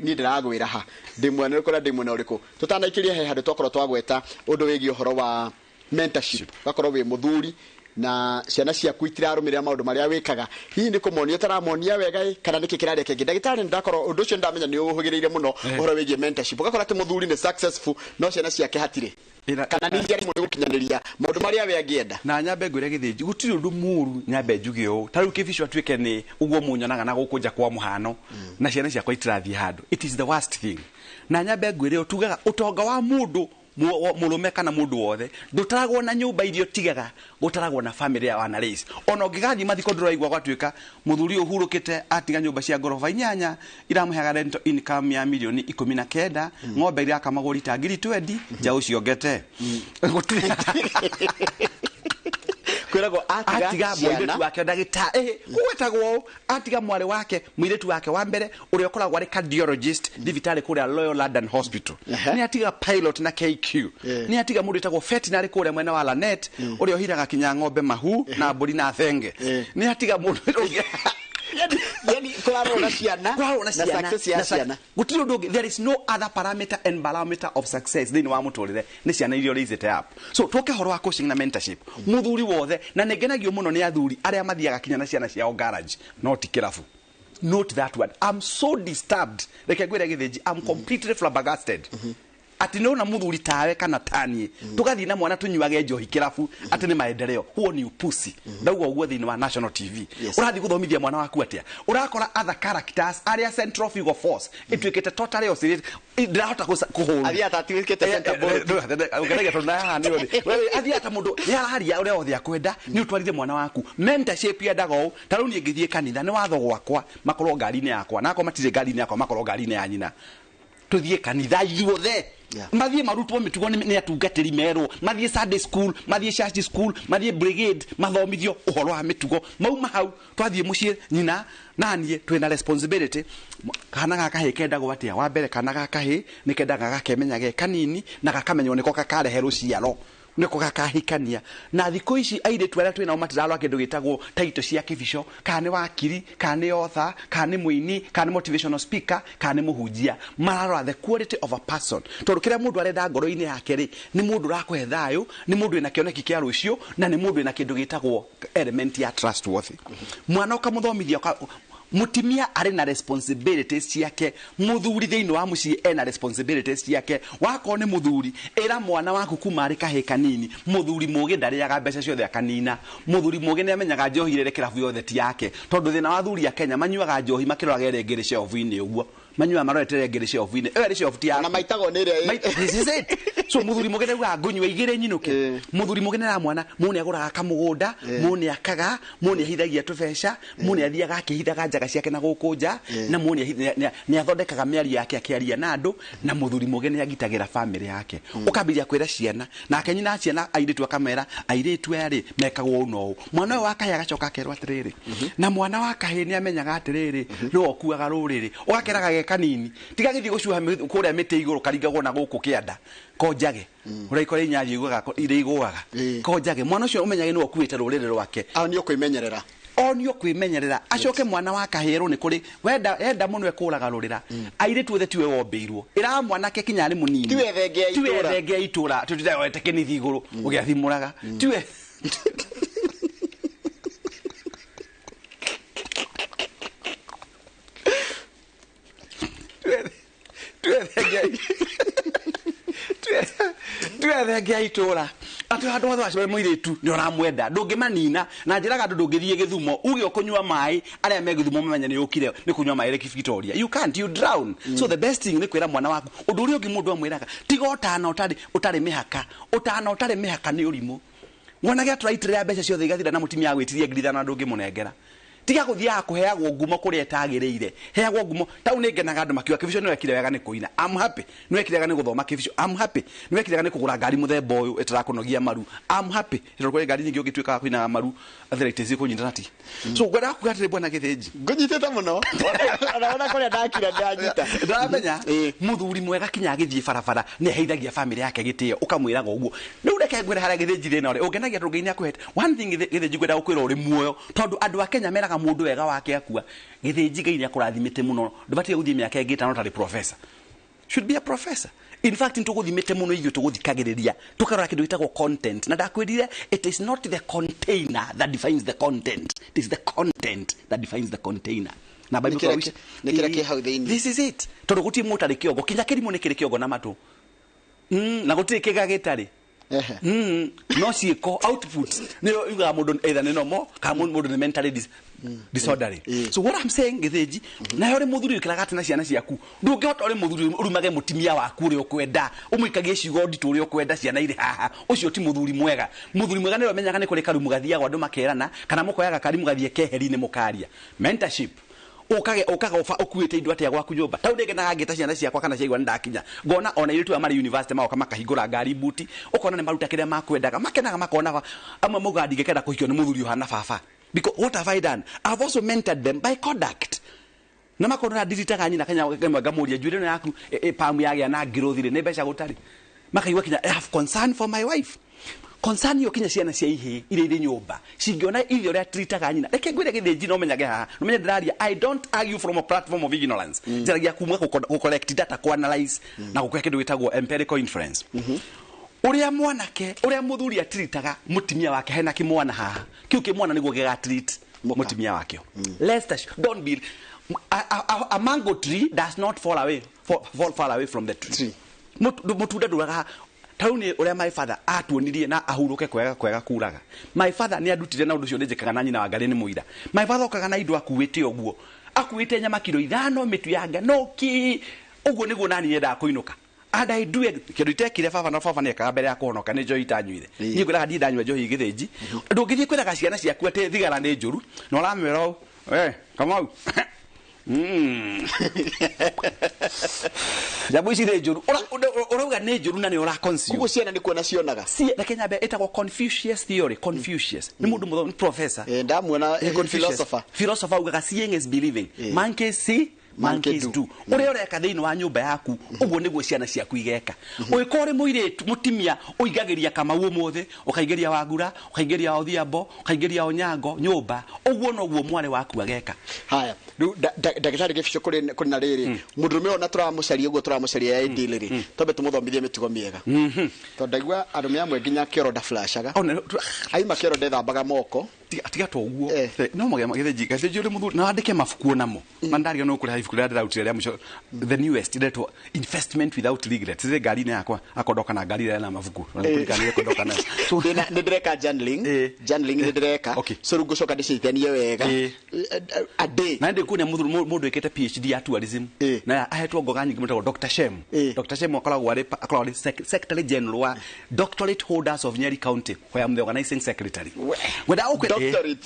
niĩ ndĩragwĩra ha ndĩmwe kũrĩa ndĩmwe na ũrĩkũ tũtanaikĩria he handũ twakorwo twagweta ũndũ wĩgiĩ ũhoro wa mentorship gakorwo wĩ mũthuri na ciana ciaku itirarũmĩrĩra maũndũ marĩa wĩkaga hihi nĩ kũmonia ũtaramonia wega kana nĩkĩ kĩrarĩa kĩngĩ ndagĩtarĩ ndakorwo ũndũ ũcio ndamenya nĩ ũhũgĩrĩire mũno ũhoro wĩgiĩ mentorship ũgakora atĩ mũthuri nĩ successful no ciana ciake hatirĩ kana nĩ iria mũndũ gũkinyanĩria maũndũ marĩa we angĩenda na nyambe ngwĩre gĩthĩnji gũtirĩ ũndũ mũru nyambe njuge ũũ ta rĩu Kĩbico atuĩke nĩ ũguo mũnyonaga na gũkũ nja kwa mũhano na ciana ciakwa itirathiĩ handũ it is the worst thing na nyambe ngwĩre ũtugaga ũtonga wa mũndũ mũrũme kana mũndũ wothe ndũtaragwo na nyũmba irio tigaga gũtaragwo na family ya wana race ona ũngĩgathiĩ mathiko ndũraigua gwatuĩka mũthuri ũhurũkĩte atiga nyũmba cia ngoroba 8 iramũheaga rental income ya milioni 19 ng'ombe iria akamagwo rita 20 njaũ ciongete kwĩragwo atiga mũirĩtu wake ndagĩtarĩ gwetagwo atiga mwarĩ wake mũirĩtu wake wa mbere ũrĩa ũkoragwo arĩ cardiologist thibitarĩ kũrĩa Royal London Hospital nĩ atiga pilot na KQ nĩ atiga mũndũ wĩtagwo veterinary kũrĩa mwena wa Lanet ũrĩa ũhiraga kinya ng'ombe mahu na mbũri na thenge nĩ atiga mũndũ yani kwarona ciana na success ya ciana gũtirĩ ũndũ ũngĩ there is no other parameter and barometer of success thĩinĩ wa mũtũrĩre nĩ ciana iria ũrĩithĩte up so tũke horo wa coaching na mentorship mũthuri wothe na nĩngenagio mũno nĩ athuri arĩa mathiaga kinya na ciana ciao garage no ti kĩrabu note that word I'm so disturbed reke ngwĩre gĩthĩnji I'm completely flabbergasted ati no na muthuri tawe kana tanie tugathii na mwana tunyuage njohi kirafu ati ni maendeleo huo ni upusi ndauga uguo thini wa national TV urathi guthomithia mwana waku atia urakora other characters area central figure force itwikete totally oscillate ndirahota kuhura athia tatiwikete center board ugerege tona ni wewe athia ta mundu ni araharia uria othe akwenda ni utwarithie mwana waku mentorship yendago ta riu ni ngithie kanitha ni watho gwakwa makorwo ngari-inĩ yakwa nako matire ngari-inĩ yakwa makorwo ngari-inĩ ya nyina tuthie kanitha yuothe mathie marutwo mitugo ni atungatĩri merwo mathie Sunday school mathie church school mathie brigade mathomithio uhoro wa mitugo mauma hau twathie mucie nyina nanie twina responsibility kana gaka hekendagwo atia wa mbere kana gaka he nikendaga gakemenya kanini na gakamenywo niko gakarehe ruciaro niko gakahikania na thikũ ici airĩtu arĩa twĩnao matirarwa kĩndũ gĩtagwo taito cia Kĩbico kana nĩ wakiri kana nĩ author kana nĩ mũini kana nĩ motivational speaker kana nĩ mũhunjia mararora the quality of a person tondũ kĩrĩa mũndũ arenda ngoro-inĩ yake rĩ nĩ mũndũ ũrakũhe thayũ nĩ mũndũ wĩna kĩoneki kĩa rũciũ na nĩ mũndũ wĩna kĩndũ gĩtagwo element ya trustworthy mwana ũkamũthomithia mutimia ari na responsibilities ciake muthuri thiini wa mucii ena responsibilities ciake wako ni muthuri era mwana waku kuma ari kahe kanini muthuri mugi ndariaga mbeca ciothe akanina muthuri mugi ni amenyaga njohi rere kirabu yothe ti yake tondu thina wa thuri ya Kenya manyuaga njohi makiroraga rengere shelf-ini uguo manyua maroete rengere shelf-ini ere shelf ti ya na maitago ni ire this is it so muthuri mugi ndauga ngunywa igire nyinuke muthuri mugi na mwana mune aguraga kamugunda mune akaga mune hithagia tubeca mune athiaga akihithaga njaga ciake na gukunja na mune ni athondekaga mĩario yake akiaria na andu na muthuri mugi ni agitagira family yake ukambiria kwira ciana na kenyina ciana airitu akamera airitu ari mekagwo uno mwana wa kahya gacoka kerwa atiriri na mwana wa kahya ni amenyaga atiriri no okuaga ruriri ugakeraga kanini tiga githi gucuha kuria miti iguru karingagwo na guku kianda konjage uraikora inyaji igwaga ire igwaga konjage mwana ucio umenyage ni okuite rurire rwake ni okwimenyerera onio kwimenyerera acoke mwana wa kahero ni kuri wenda muno ekuraga rurira aire tuothe tiwe wombeirwo ira mwana ke kinya ari munini tiwe thenge itura tutire wete kenithi iguru ugiathimuraga tiwe tuethenge itura atu handu hothe wacibe muiritu ni uramwenda ndungimanina na njiraga andu ndungithie githumo uge ukunywa mai aria me githumo memenya ni ukire ni kunywa mai Lake Victoria you can't, you drown. So the best thing ni kwira mwana waku undu uri ungi mundu amwiraga tiga utana utari mihaka ni urimu mwana gya turaitira mbeca ciothe igathira na mutimia agwitirie ngiri na ndungi munengera tiga guthia kuheagwo ngumo kuri etagiriire heagwo ngumo tau ni ngenaga andu makiwa kibisho ni wekire wega ni kuina I'm happy ni wekire wega ni guthoma kibisho I'm happy ni wekire wega ni kugura ngari muthemba uyu etarakunogia maru I'm happy ito kuri ngari nyingi ugitwika kuina maru arthritis kunyitana ti so gwera kugatire bwana githiji ngunyitete muno ona kuri ndakira ndanyita ndamenya muthuri mwega kinya githie barabara ni heithagia family yake gitio ukamwiraga uguo ni ureke gwera haria githiji thina uri ungenagia ndungiini akuhete one thing githiji gwera ukwira uri muoyo tondu andu a Kenya meraga mundu wega wake akua githiji ngai akurathimite muno ndubatie guthie miaka ingi tano tari professor should be a professor. In fact ntuguthimite muno igio tuguthikagiriria tukarora kindu gitagwo content na ndakwirire it is not the container that defines the content, it is the content that defines the container. Na bible nikira ki how they this is it tondu guti mutari kiogo kinya kirimo ni kiri kiogo na matu na guti kiga gitari no ciiko output ni yuga mundu either ni nomo ka mundu ni mentally disorderly. So what I'm saying githiji na yore muthuri ukira gati na ciana ciaku ndungihota uri muthuri urumage mutimia waku uri ukwenda umuikagie cigo nditu uri ukwenda ciana ire haha ucio ti muthuri mwega ni wamenyaga ni kuri karumu gathia gwa andu makerana kana mukoyaga karimu gathie keheri ni mukaria mentorship okaga okuite indu atia gwaku nyumba tau ndege na ngita ciana ciakwa kana ciaigwa ndakinya ngona ona iritu amari university maoka makahingura ngari buti ukona ni maruta kiria makwendaga makenaga makona amwe mugandi gekenda kuhikio ni muthuri uhana baba because what have I done? I've also mentored them by conduct. Na makona diritaga nyina kanya ngamuria njwire no yaku pamu yage na girothire ne beca gutari makaigwa kinya I have concern for my wife. Concern yo kinya ciana cia ihe ire nyumba cingiona ithio ria tritaga nyina reke ngwire githiji no menyage haha no menye ndiraria I don't argue from a platform of ignorance njaragia kumwa ku collect data ku analyze na gukwe kindu gitagwo empirical inference. Uria mwanake uria muthuri atritaga mutimia wake hena kimwana haha kiu kimwana niguo gigatreat mutimia wake. Let's don't be a mango tree does not fall far away from the tree. Mutunda nduraga tauni uria my father atuonirie na ahuruke kwega kuraga. My father ni adutire na undu cio njikaga na nyina wa ngari ni muira. My father okaga na indo akuite oguo akuite nyama kilo 5 mitu yanga no ki uguo niguo nani yenda kuinuka and I do it kindu itekire baba ne ka mbere ya kuhonoka ni njohi tanyuire ni ngwiraga ndi ndanywa njohi githiji ndungithie kwiraga ciana ciaku ate thigara ni njuru no ramwira kamau jabu ici ni njuru urauga ni njuru na ni ura consume kugo ciana ni kuona cionaga na Kenya be etagwo Confucius theory. Confucius ni mundu mutho professor ndamuona philosopher ugaga seeing is believing monkeys see monkeys do uri ureka thiini wa nyumba yaku uguo niguo ciana ciaku igeka uikore muiritu mutimia uigagiria Kamau mothe ukaigeria Wangura ukaigeria Odhiambo ukaigeria Onyango nyumba uguo noguo mwane waku ageka. Haya ndagitari gifisho kuri na riri mundume ona turamucaria uguo turamucaria idiliri tobe tumuthomithie mitugo miega to ndaigwa arume amwe nginya kioro da flashaga aima kioro ndethambaga moko tiga to uguo no mogema githiji githiji uri muthuri na andike mafuku namo mandaria no kuri haifu kuri ndirautire ria muco the newest that investment without regret zile gari na yakwa akodoka na gari na mafuku kulikania kodoka na so ndireka journaling ndireka so rugucoka ndicitania wega a day na ndikunya mundu ekete PhD ya tourism na ahetwo ngoga nyingi mutagwo Dr. Shem akoragwo ari secretary general wa doctorate holders of Nyeri County where I'm the organizing secretary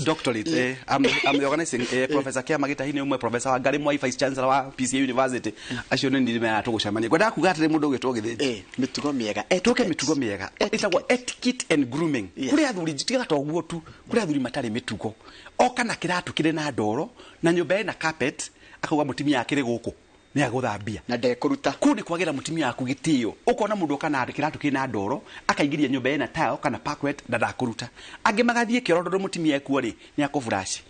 doctorate I'm the organizing professor Kia Magita hini umwe professor wa Gari Mwai vice chancellor wa PCA University acio ni ndime atugucamania gwenda kugatire mundu gitwo githi mitugo miega mitugo miega itagwo etiquette and grooming kuri athuri tiga toguo tu kuri athuri matari mitugo oka na kiratu kire na ndoro na nyumba ina carpet akauga mutimia akire guku ni aguthambia na ndekuruta kundi kwagira mutimia yaku gitio ukona mundu kana kiratu kina ndoro akaingiria nyumba ena tile kana parquet ndakuruta angi magathie kirondo mutimia yaku ri ni akufurashi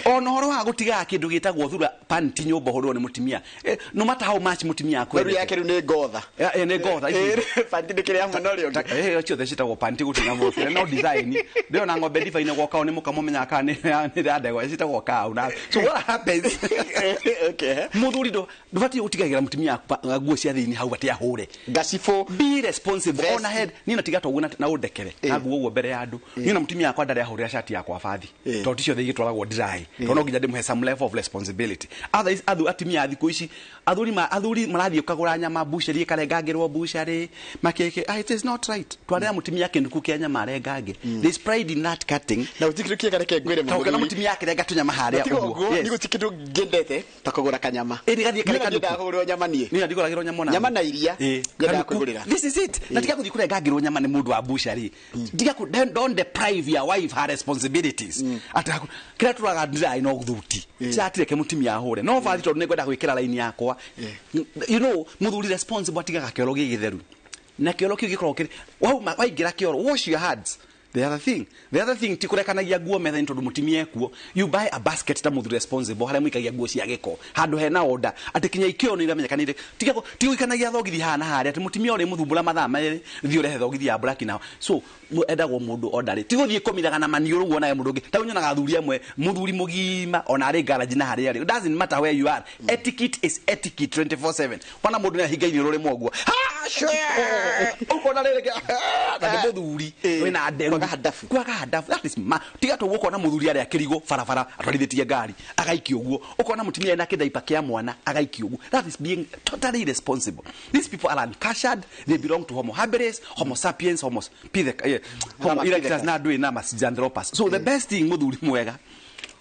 ona horo wa gutiga kindu gitagwo thura panti nyumba horo ni mutimia no matter how much mutimia yaku ru yake ru ni gotha ni gotha panti ndikire amwe no rio acho thecitagwo panti gutina mo no design ndio na ngombe divine gwaka ni mukamomenya kana ni ndagwa citagwo kau na so what happens okay muthuri ndo ndubati gutigagira mutimia yaku nguo cia thini hau bati ahure ngacifo be responsible on ahead nina tigato guna na udekere aguo guo mbere ya andu nina mutimia yakwa ndari ahurira shati yakwa bathi to ticio thigi twalagwo dry to no nginya ndimuhe some level of responsibility others atimia athiku ici athuri marathie ukagura nyama busheri karengagirwo busheri makeke it is not right twarira mutimia kindu kia nyama arengange this pride in that cutting na utikirukie kareke ngwire muthuri na mutimia yake renga tunyama haria uguo ni gutikiru ngendete takugura kanyama gathie kareka ndagurwo nyama nie ni ndiguragirwo nyama na iria ngenda kugurira this is it na tiga kuthii kurengagirwo nyama ni mundu wa busheri tiga ku don't deprive your wife her responsibilities ataku kira turaga ndira ino guthuti chatireke mutimia ahure no vathi tondu ni kwenda gwikira line yakwa you know muthuri responsible atigaga kioro gigitheru na kioro kiu gikorwo kiri waingira kioro wash your hands the other thing tikurekanagia guo metha tondu mutimia ekuo you buy a basket ta muthuri responsible haria muikagia guo cia giko handu hena order atikinya ikio ni iramenyekanire tigikanagia thogithi hana haria ati mutimia uri muthumbura mathaa mere thi urehe thogithi ya black now so endagwo mundu order tiguthie komiraga na maniuru guo naye mundu ngi ta unyonaga athuri amwe muthuri mugima ona ari garage na haria it doesn't matter where you are etiquette is etiquette 24/7 wana mundu ni hinga iniro rimwe guo ukona rege na muthuri wina nderu kwa hadafu that is tiga to gukona muthuri ari akirigo farafara atwarithitie ngari agaikio guo ukona mutimia ena kithaipa kia mwana agaikio guo that is being totally irresponsible. These people are uncashed, they belong to homo habilis, homo sapiens, homo erectus na do na masjanthropus. So the best thing muthuri mwega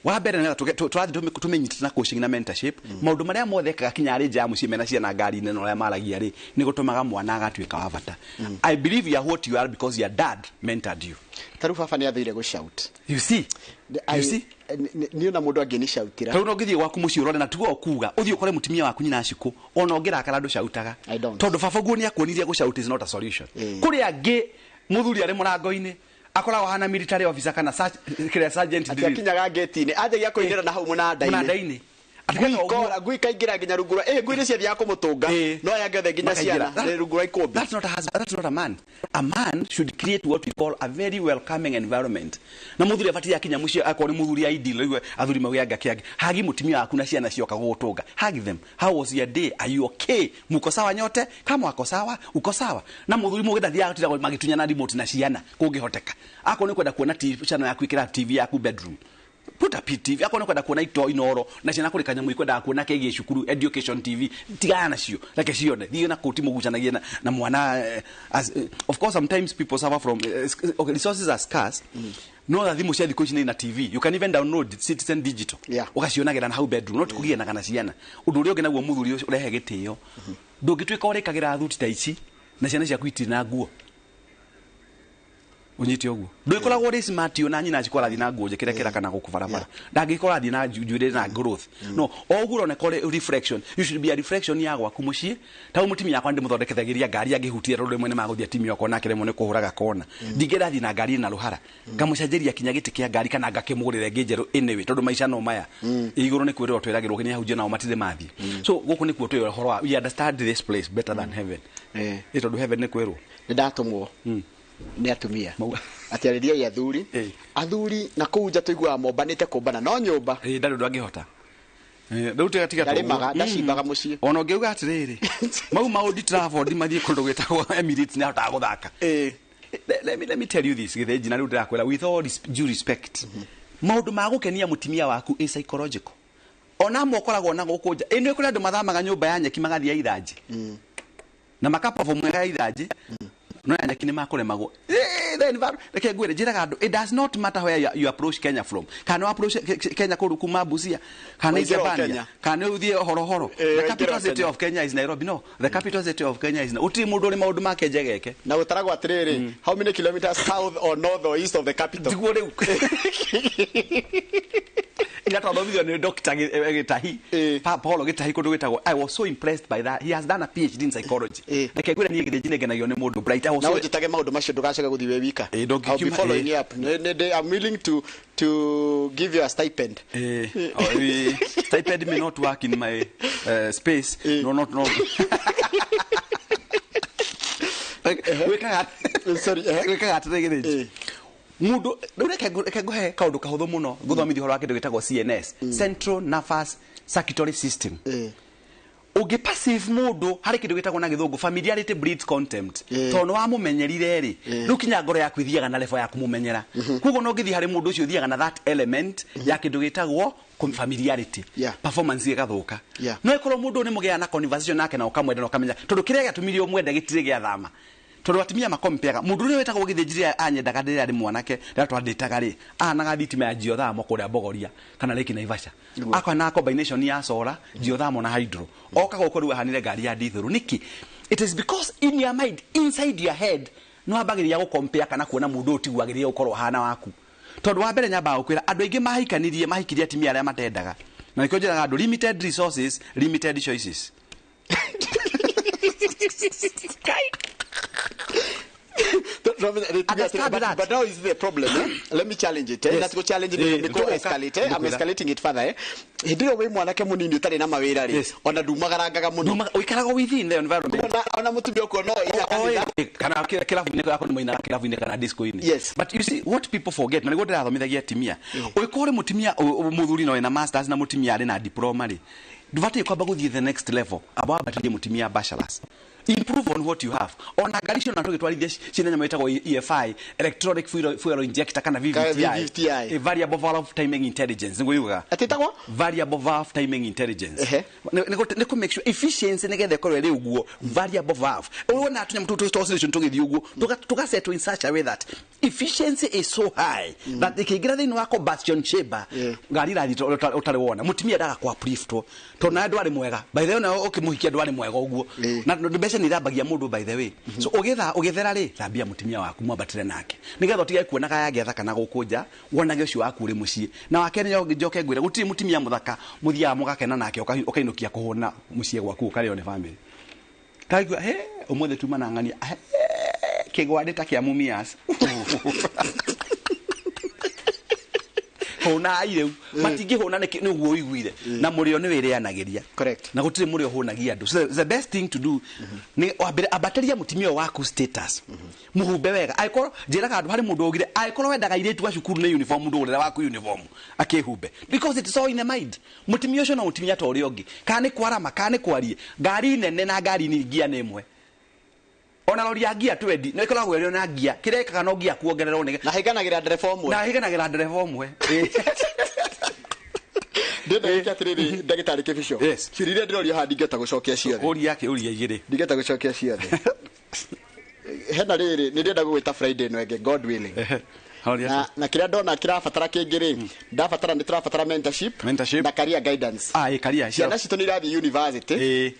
wa mbere na tumenyitana coaching na mentorship maundu maria mothe kakinya ari jamu cimena ciana ngari nene oria maragia ri ni gutumaga mwana agatuika wa bata. I believe you are what you are because your dad mentored you. Taru baba ni athire go shout. You see ni ona mundu angeni shoutira taru no ngithie gwaku muci urore na tugo kuga uthio kore mutimia waku nyina ciku ona ongira kara ndu shoutaga tondu baba guo ni akwonirie go shout is not a solution kuri angi muthuri ari murango-ini akoragwo hana military officer kana sergeant akikinyaga gate-ini ajagia kuingira na hau munanda-ini atikora ngui kaingira nginya rungura ngui ni ciathia kumutunga no yangethe nginya ciana rungura ikumbi. That's not a man. A man should create what we call a very welcoming environment. Na muthuri abatia akinya muci akori muthuri ideal igwe athuri maguyanga kiagi hagi mutimia waku na ciana cioka gugutunga hug them. How was your day? Are you okay? Muko sawa nyote? Kama wako sawa uko sawa na muthuri mugidathia atira magitunya na remote na ciana kungihoteka ako ni kwenda kuona TV channel yaku ikira TV yaku bedroom put a TV akona kwenda kuona Inooro na ciana kuri kanyamu ikwenda kuona kege shukuru education TV tigana cio like cione thiyo na kuti mugucanagia na mwana of course sometimes people suffer from okay, resources are scarce no that thimu cia thiko ici na TV you can even download Citizen Digital ugacionagira na hau bedroom not kugiana kana ciana undu uri ungi naguo muthuri ucio urehe gitio ndungitwika urikagira thuti ta ici na ciana cia kwiti na nguo unyiti oguo nduikoragwo ri smart yo na nyina cikora thina nguo njekire kira kana gukubarabara ndangikora thina njuire na growth no oguo ro ne kore reflection you should be a reflection ya gwaku mucie ta mutimia yakwa ndimuthondekethagiria ngari agihutia ro rimwe ni maguthia timi yako nake rimwe ni kuhuraga kona ndingera thina ngari na ruhara ngamucenjeria kinya giti kia ngari kana ngakimugurire nginjeru enewe tondu maisha no maya iguru ni kwirwo twiragirwo kinya hujia nao matire mathi so guku ni kuo twi horo wa we understand this place better than heaven tondu heaven ni kwirwo ndatumwo ni atumia atiariria ya athuri na kuja tuigua mombanite kumbana no nyumba ndari ndangihota ndauti tiga ndari maga ndacimbaga mucie ona ngeuga atiriri mau Old Trafford mathie kundu gwetagwo Emirates ni ahota guthaka let me tell you this githe na riu ndirakwira with all due respect maundu ma gukenia mutimia waku is psychological ona mokoragwo na gukunja ino kuri andu mathamaga nyumba ya nyeki magathia iraji na makapa mwega iraji no nyaki ni makuremagwo then reke ngwire njiraga andu it does not matter where you approach Kenya from kana approach Kenya kuru kuma Busia kana Isebania kana uthie horo the capital city of Kenya is Nairobi. No, the capital city of Kenya is uti mundu ri maundu make njegeke na utaragwa atiriri how many kilometers south or north or east of the capital tiguo riu ila twathomithio ni Dr. Gitahi Paulo Gitahi kundu gitagwo. I was so impressed by that. He has done a PhD in psychology. Reke ngwire ni githie ngenagio ni mundu bright. I was so jitage maundu macio ndugacega guthi we wika. I'll be following you up. I'm willing to give you a stipend. Stipend may not work in my space. No. Weka atirigire mundu reke ngohe kaundu kahuthu muno guthomithia horo wa kindu gitagwo CNS, Central Nervous Circulatory System. Ugi passive mundu hari kindu gitagwo na githungu familiarity breeds contempt. Tono wa mumenyerire ri rukinya ngoro yaku ithiaga na level ya kumumenyera. Kugo no githi hari mundu ucio uthiaga na that element ya kindu gitagwo familiarity. Performance igathuka. No ikorwo mundu ni mugia na conversation nake na ukamwenda na ukamenya tondu kiria gatumirie umwende gitire gia thama. Tondu atimia makompeaga mundu ri wetagwo githinjire anyendaga ndiri ari mwanake nda twanditaga ri anaga thitima ya geothermal kuria Bogoria kana Lake Naivasha akwa na combination ya solar, geothermal na hydro oka gukuru hanire ngari ya diesel niki. It is because in your mind, inside your head, no abagiria gukompea kana kuona mundu otiguagiria ukorwo hana waku. Tondu wa mbere nyamba gukwira andu aingi mahikirie atimia aria matendaga na nikyo njiraga andu limited resources, limited choices. But now is the problem. Let me challenge it. Let's go challenge it. Escalate. I'm escalating it further. Hidiro we mwanake munini utari na mawira ri. Ona dumagaragaga muno. Uikaraga within the environment. Ona mutumia uko no ina kanitha. Kana kila vune yako ni moina kila vune kana disco ini. Yes. But you see what people forget. Na nigo ndirathomithagia timia. Uikore mutimia muthuri no ina masters na mutimia ari na diploma ri. Duvate kwamba guthie the next level. Abo abatie mutimia bachelors. Improve on what you have. On aggression na tugitwarithia cina nyama itagwo EFI, electronic fuel injector kana VVTI. A variable valve timing intelligence nguyuga atitagwo variable valve timing intelligence. Niko make sure efficiency nigethe korwe ri uguo variable valve. Uwona atunya mtu oscillation tugithi uguo tuka set in such a way that efficiency is so high that ikigira thini wa combustion chamber ngari rathi utari wona mutimia daga kwa prifto tona ndwari mwega by the way na ukimuhikia ndwari mwega uguo na ni thambagia mundu by the way. So ugithera ri thambia mutimia waku mwabatire nake nigetha utige kuonaga ya getha kana gukunja wonage ucio waku ri mucii na wakene njoke ngwire gutiri mutimia muthaka muthia mugakena nake ukainukia kuhuna mucii gwaku ukareo ni family kaigua umuthe tuma na ngania kigwandita kia mumias hona ireu matingi hona ni uguo igwire na murio ni wireanagiria correct na gutire murio honagia andu. So the best thing to do ni abateria mutimio waku status muhumbe wega aikoro njiraga andu hari mundu ogire aikoro wendaga iretu wa cukuru na uniform ndu urera waku uniform akihumbe because it is all in the mind. Mutimio ucio no mutimia to uri ongi kana kwarama kana kwarie ngari nene na ngari ni ngia nemwe ona lori ya gia 20 no ikoragwo iri na gia kirekaga no gia kuongererwo ni na higanagira dereva omwe ndenda ikiatiriri ndagitari kibisho cirire ndiroria ha ndingeta gucokia ciothe uria igiri ndingeta gucokia ciothe hena riri ni ndenda gwita Friday no ege God willing na kira ndona kirabatara kingiri ndabatara ni turabatara mentorship na career guidance career ciana citu ni irathi university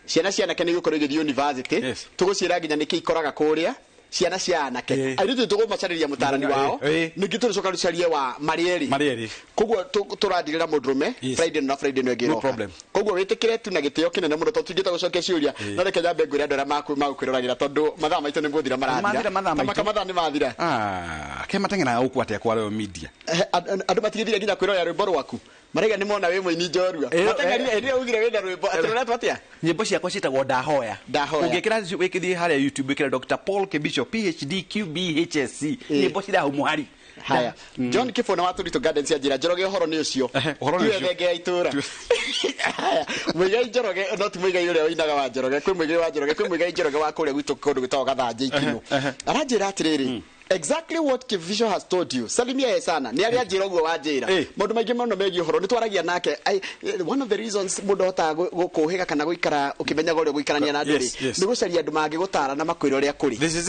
ciana kene gukorwo igithii university tuguciira nginya niki ikoraga kuria ciana cianake airitu tugumacariria mutarani wao ningi turicoka rucarie wa marieri koguo turathirira mudrume Friday na Friday no ngiro koguo witikire tu na gitio kinene muno to tingita gucokia ciuria no reke nyambe ngwira ndora maku magukwiriragira tondu mathaa maitu niguthira marathira mathaa ni mathira ke matengena uku atia kwa leo media andu matigithire nginya kwirora rwimbo rwaku marega ni mona we muini njorua matengani eri ugire wenda rwimbo atirora twatia nyimbo ciakwa citagwo ndahoya ungikira wikithie haria YouTube wikira Dr. Paul Kebisho PhD QBHSC nyimbo cira humuhari haya John Kifona watu rito gardens ya jira njoroge horo ni ucio iwe thenge ya itura haya mwigai njoroge not mwigai ule oinaga wa njoroge kwi mwigai wa njoroge kwi mwigai njoroge wa kuria gwitu kundu gitaga gathanje ikino aranjira atiriri exactly what Kivisho has told you. Salimia ye sana ni aria njira guo wanjira mundu maingi muno megi horo ni twaragia nake one of the reasons mundu hota gukuhiga kana guikara ukimenya gore guikarania na nduri ni gucaria andu mangi gutara na makwira uria kuri. This is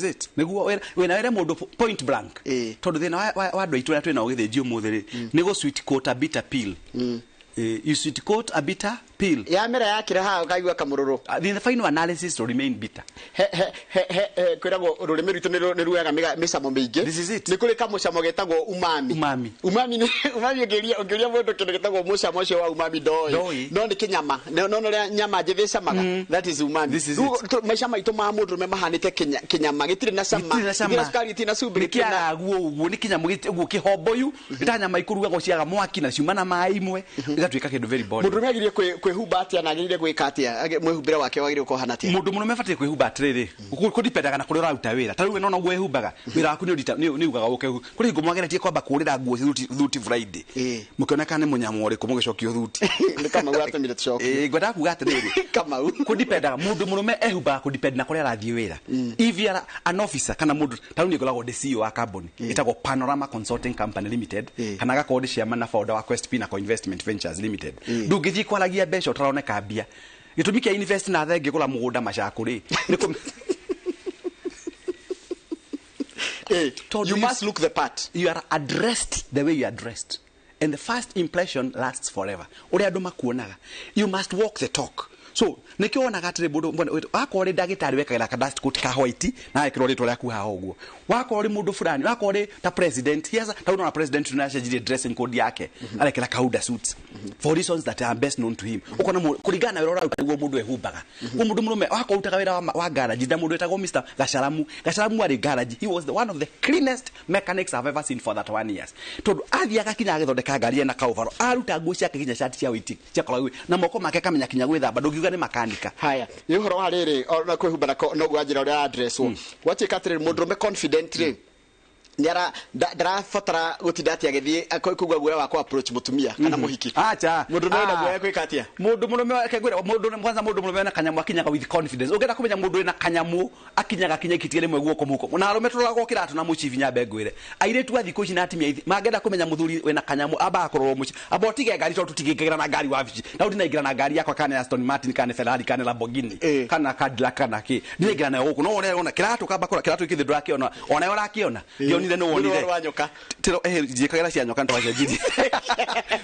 it. Niguo wena wera mundu point blank. Tondu thina wa andu aitu twina ugithijio muthiri ni go sweet coat a bitter pill. You sweet coat a bitter pill. Ya mera yakira ha ukaigua kamururu. The final analysis to remain bitter. Kwirago rurimi ritu ni ruega micamo mingi. This is it. Ni kuri kamucamo getagwo umami. Umami ongeria mundu kindu getagwo mucamo ucio wa umami doi. No ni kinyama. No ria nyama njithe camaga. That is umami. Maisha maitu ma mundu me mahanite kinyama gitire na cama. Gitire sukari tina subri kina guo ni kinyama gitiguo kihomboyu. Itanyama ikuruga ciaga mwaki na ciuma na mai imwe. Igatuika kindu very body. Mundu megirie kwihumba atia na agirire gwika atia mwihumbire wake wagire ukohana atia. Mundu muno mefatie kwihumba atiriri. Kudipendaga na kuria uruta wira. Tariwe no gwihumbaga. Wira waku ni ugaga uke. Kuri ngumwageretie kwamba kurira nguo thuti Friday. Mukioneka ni munyamo uri kumugicokio thuti. Ni kama watemire tucoki. Gwenda kuga atiriri. Kama kudipendaga mundu muno me ehumbaga kudipend na kuria rathie wira. If you are an officer kana mundu taruni ngolago the CEO wa company. Itagwo Panorama Consulting Company Limited. Kana gakodi chairman na founder wa Quest Pinnacle Investment Ventures Limited. Ndungithi kwaragia mbeca utaroneka mbia gitumi kia invest na thenge kula mugunda macakuri you must look the part. You are addressed the way you are dressed, and the first impression lasts forever. Uri andu makuonaga, you must walk the talk. So nikiona gatire mundu wakore ndagitari wekagira ka dust coat ka white na ekiro ritwa ryaku ha oguo wakore mundu fulani wakore ta president yes ta una president tunashajire dressing code yake arekera kauda suits for reasons that are best known to him ukona kurigana wira ura utaguo mundu ehumbaga mundu murume wako utaga wira wa garage nda mundu etago Mr. Gasharamu ari garage. He was one of the cleanest mechanics I've ever seen for that 1 year. Tondu athiaga kinya agithondeka ngari na kauvaro aruta nguo ciake kinya shati cia witi cia kolawi na moko make kamenya kinya gwithamba ndugiuga ni makanika. Haya ni uhoro wa riri na kwihumba no gwajira uri address wo watikatire mundu me confidently nyara ndarafatara gutinda ati agithie kugwa guoya wako approach mutumia kana muhiki acha mundu nenda guoya kwika atia mundu murume akegwira mundu kwanza mundu murume na kanyamu akinyaga with confidence ugenda kumenya mundu ina kanyamu akinyaga kinyekitire rimwe guoko muko na arume turago kiratu na muchivi nyambe ngwire airetu athiko ici na atimia magenda kumenya muthuri wena kanyamu aba akorwo muchi abotige ngari to tutigigera na ngari wa vici na udina igira na ngari yakwa kana Aston Martin kana Ferrari kana Lamborghini kana Cadillac kana ki ndigira na guku no ona kiratu kaba kora kiratu ikithindura akiona ona yora akiona nionire no wonire wanyoka tiro jikagera cia nyoka ntwaje jidi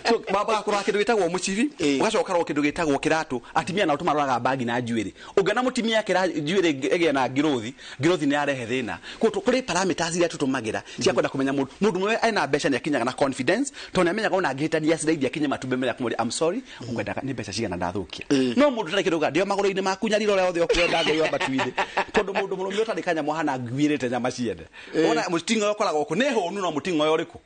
so baba akora kindu gitagwo muchivi ugacoka ro kindu gitagwo kiratu atimia na utumaroraga bagi na njuiri ugana mutimia kira njuiri ege na girothi ni arehe thina kuri parameters iria tutumagira cia kwenda kumenya mundu mwe aina mbeca ni akinyaga na confidence tone amenyaga ona ngihitania cireithia kinye matumbe mera kumuri I'm sorry ungwendaga ni mbeca cigana ndathukia no mundu tari kiruga ndio magoro-ini maku nyariro ria othe okwenda ngai wa batwithe tondu mundu murume utari kanyamo hana ngwirite nyama ciende ona mutingo yokoraga ko ne honu no mutingo yo riku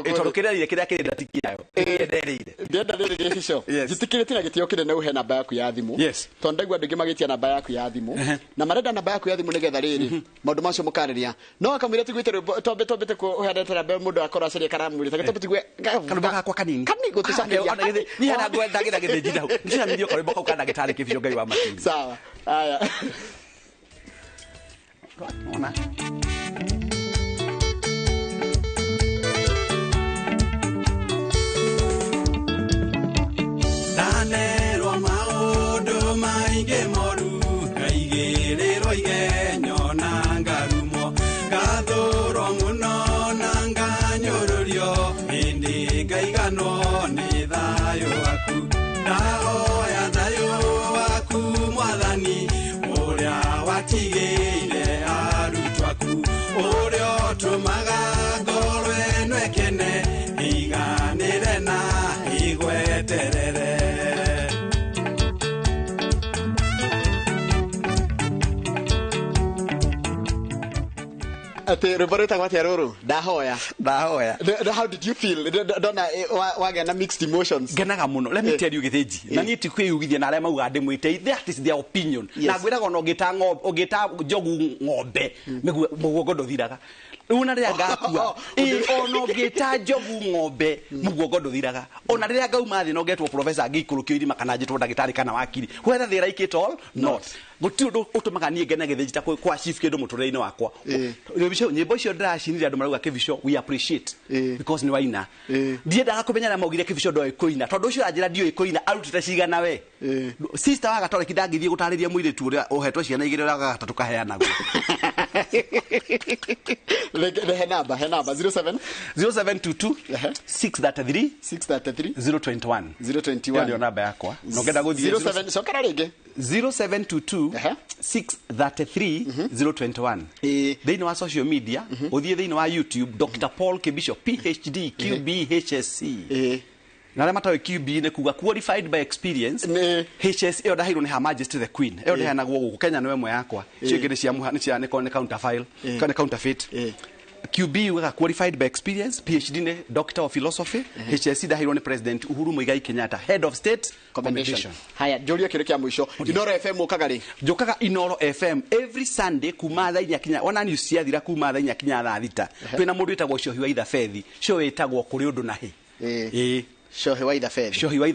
itorokirire kiria kiri ndatikiayo ndendereire ndendereire hicio jitikirite na gitio kire ne uhe namba yaku ya thimu tondu ndagwa ndugi magitia namba yaku ya thimu na marenda namba yaku ya thimu nigetha riri maundu macio mukariria no akamwira tigwite tombe ko uhendete namba mundu akora ciria karamwirite gatobe tigwe kandu gakwa kanini gutucakeria ona githi ni hana gwenda gira githi njina njina ndio karibu kwa kana gitari kibio ngai wa matini sawa haya ona Nanero maundu maingi moru kaigiriro igenyo na ngarumo gathuro muno na nganyururio indi ngaigano ni thayo waku ndahoya thayo waku mwathani uria watigire arutwo aku uria tumaga ngoro eno ekene iganire na igweterere ate reporter kwati aruru dahoya how did you feel dona wagena mixed emotions genaga muno let me tell you githiji na ni ti kwiyugithia na aria mauga ndimwite that is their opinion na gwiraga no gita jogu ng'ombe mugongo thiraga una ria ngakua ono geta jogu ng'ombe mugongo nduthiraga ona ria ngauma thi no getwo professor ngikurukio irima kana njitwo ndagitari kana wakiri whether they like it all not gutiundu utumaga nie ngene githijita kwa chief kindu muturire-ini wakwa nyimbo icio ndiracinire andu marauga kivisho we appreciate because ni waina ndiendaga kumenya na maugire kivisho ndo ikuina tondu ucio anjira ndio ikuina arutite cigana we sister wa gatoreki ndangithie gutariria muiritu uria uhetwo ciana igire ura gatatu kaheana guo the number 0722 633 021 ndio namba yakwa no ngenda guthie 07 sokara ringi 0722 633 021 thini wa social media uthie thini wa YouTube Dr. Paul Kibisho PhD QB HSC na rema tawe QB ne kuga qualified by experience HS eo dahiro ni Her Majesty the Queen eo dahana gugu Kenya no emwe yakwa cio ngire cia muha ni cia ne counterfeit QB wega qualified by experience PhD ne Doctor of Philosophy HSC dahiro ni President Uhuru Muigai Kenyatta Head of State Commendation. Haya jorio kile kia mwisho Inooro FM ukagari jokaga Inooro FM every Sunday kuma thaa inya kinya ona news cia thira kuma thaa inya kinya thaa thita twina mundu witagwo Shohi wa Fethi show witagwo kuri undu nahi Shohi wa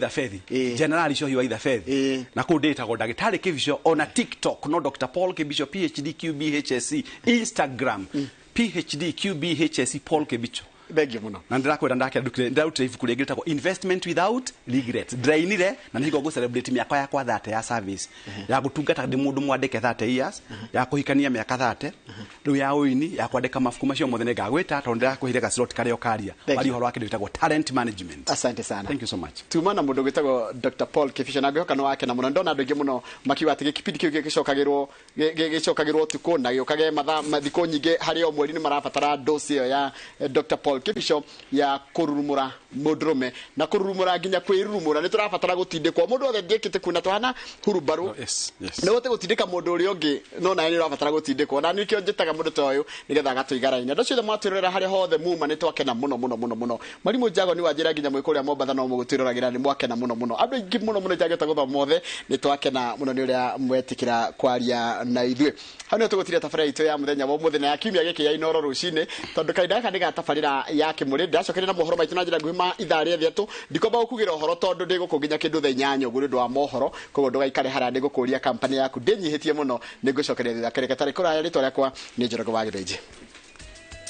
Fethi General Shohi wa Fethi na kudetagwo ndagitari Kivisho ona TikTok no Dr. Paul Kibisho PhD QB HSC Instagram PhD QB HSC Paul Kibisho begi muno na ndirakwenda ndakira ndautre ifuku rigitagwo investment without regret drainire na nigo go celebrate miaka yakwa 30 ya service ya gutungata ndi mundu mwandike 30 years ya kuhikania miaka 30 riu ya uini ya kwandika mafuku macio mothe ne ngagwita tondu ndakuhire ga slot kario karia bali horo wake nditagwo talent management. Asante sana, thank you so much. Tumana mundu gwitagwo Dr. Paul Kibisho na gyoka no wake na muno ndona andu ingi muno makiwa ati gikipindi kiu gicokagirwo tuko na gyokage matha mathiko nyinge hari o mweri ni marabatara dosi ya Dr. Paul Kibisho ya kururumura mudrume na kururumura nginya kwirurumura ni turabatara gutindikwo mundu othe ngikite kuna twana hurubaru ni wote gutindika mundu uri ongi no na ni urabatara gutindikwo na nikio njitaga mundu toyo nigetha agatuigaraine ndo ciothe mwatirira hari hothe muma ni twakena muno Mwalimu Jago ni wajira nginya mwikuria Mombatha no mugutiriragira ni mwakena muno andu ingi muno jageta guthoma mothe ni twakena muno ni uria mwetikira kwaria na ithue hano tugutire tafari itu ya muthenya wa muthenya ya kimia giki ya Inooro rucine tondu kaida kani gatafarira yake muri ndacokere na mohoro maitu na njira nguhima ithari thiatu ndikomba gukugira uhoro tondu ndigukuginya kindu the nyanyo guri ndo wa mohoro kogo ndugaikare hara ndigukuria kampani yaku ndinyihitie muno nigucokeria thutha kereka tari kuraya ritwa yakwa ni Njoroge wa Githinji.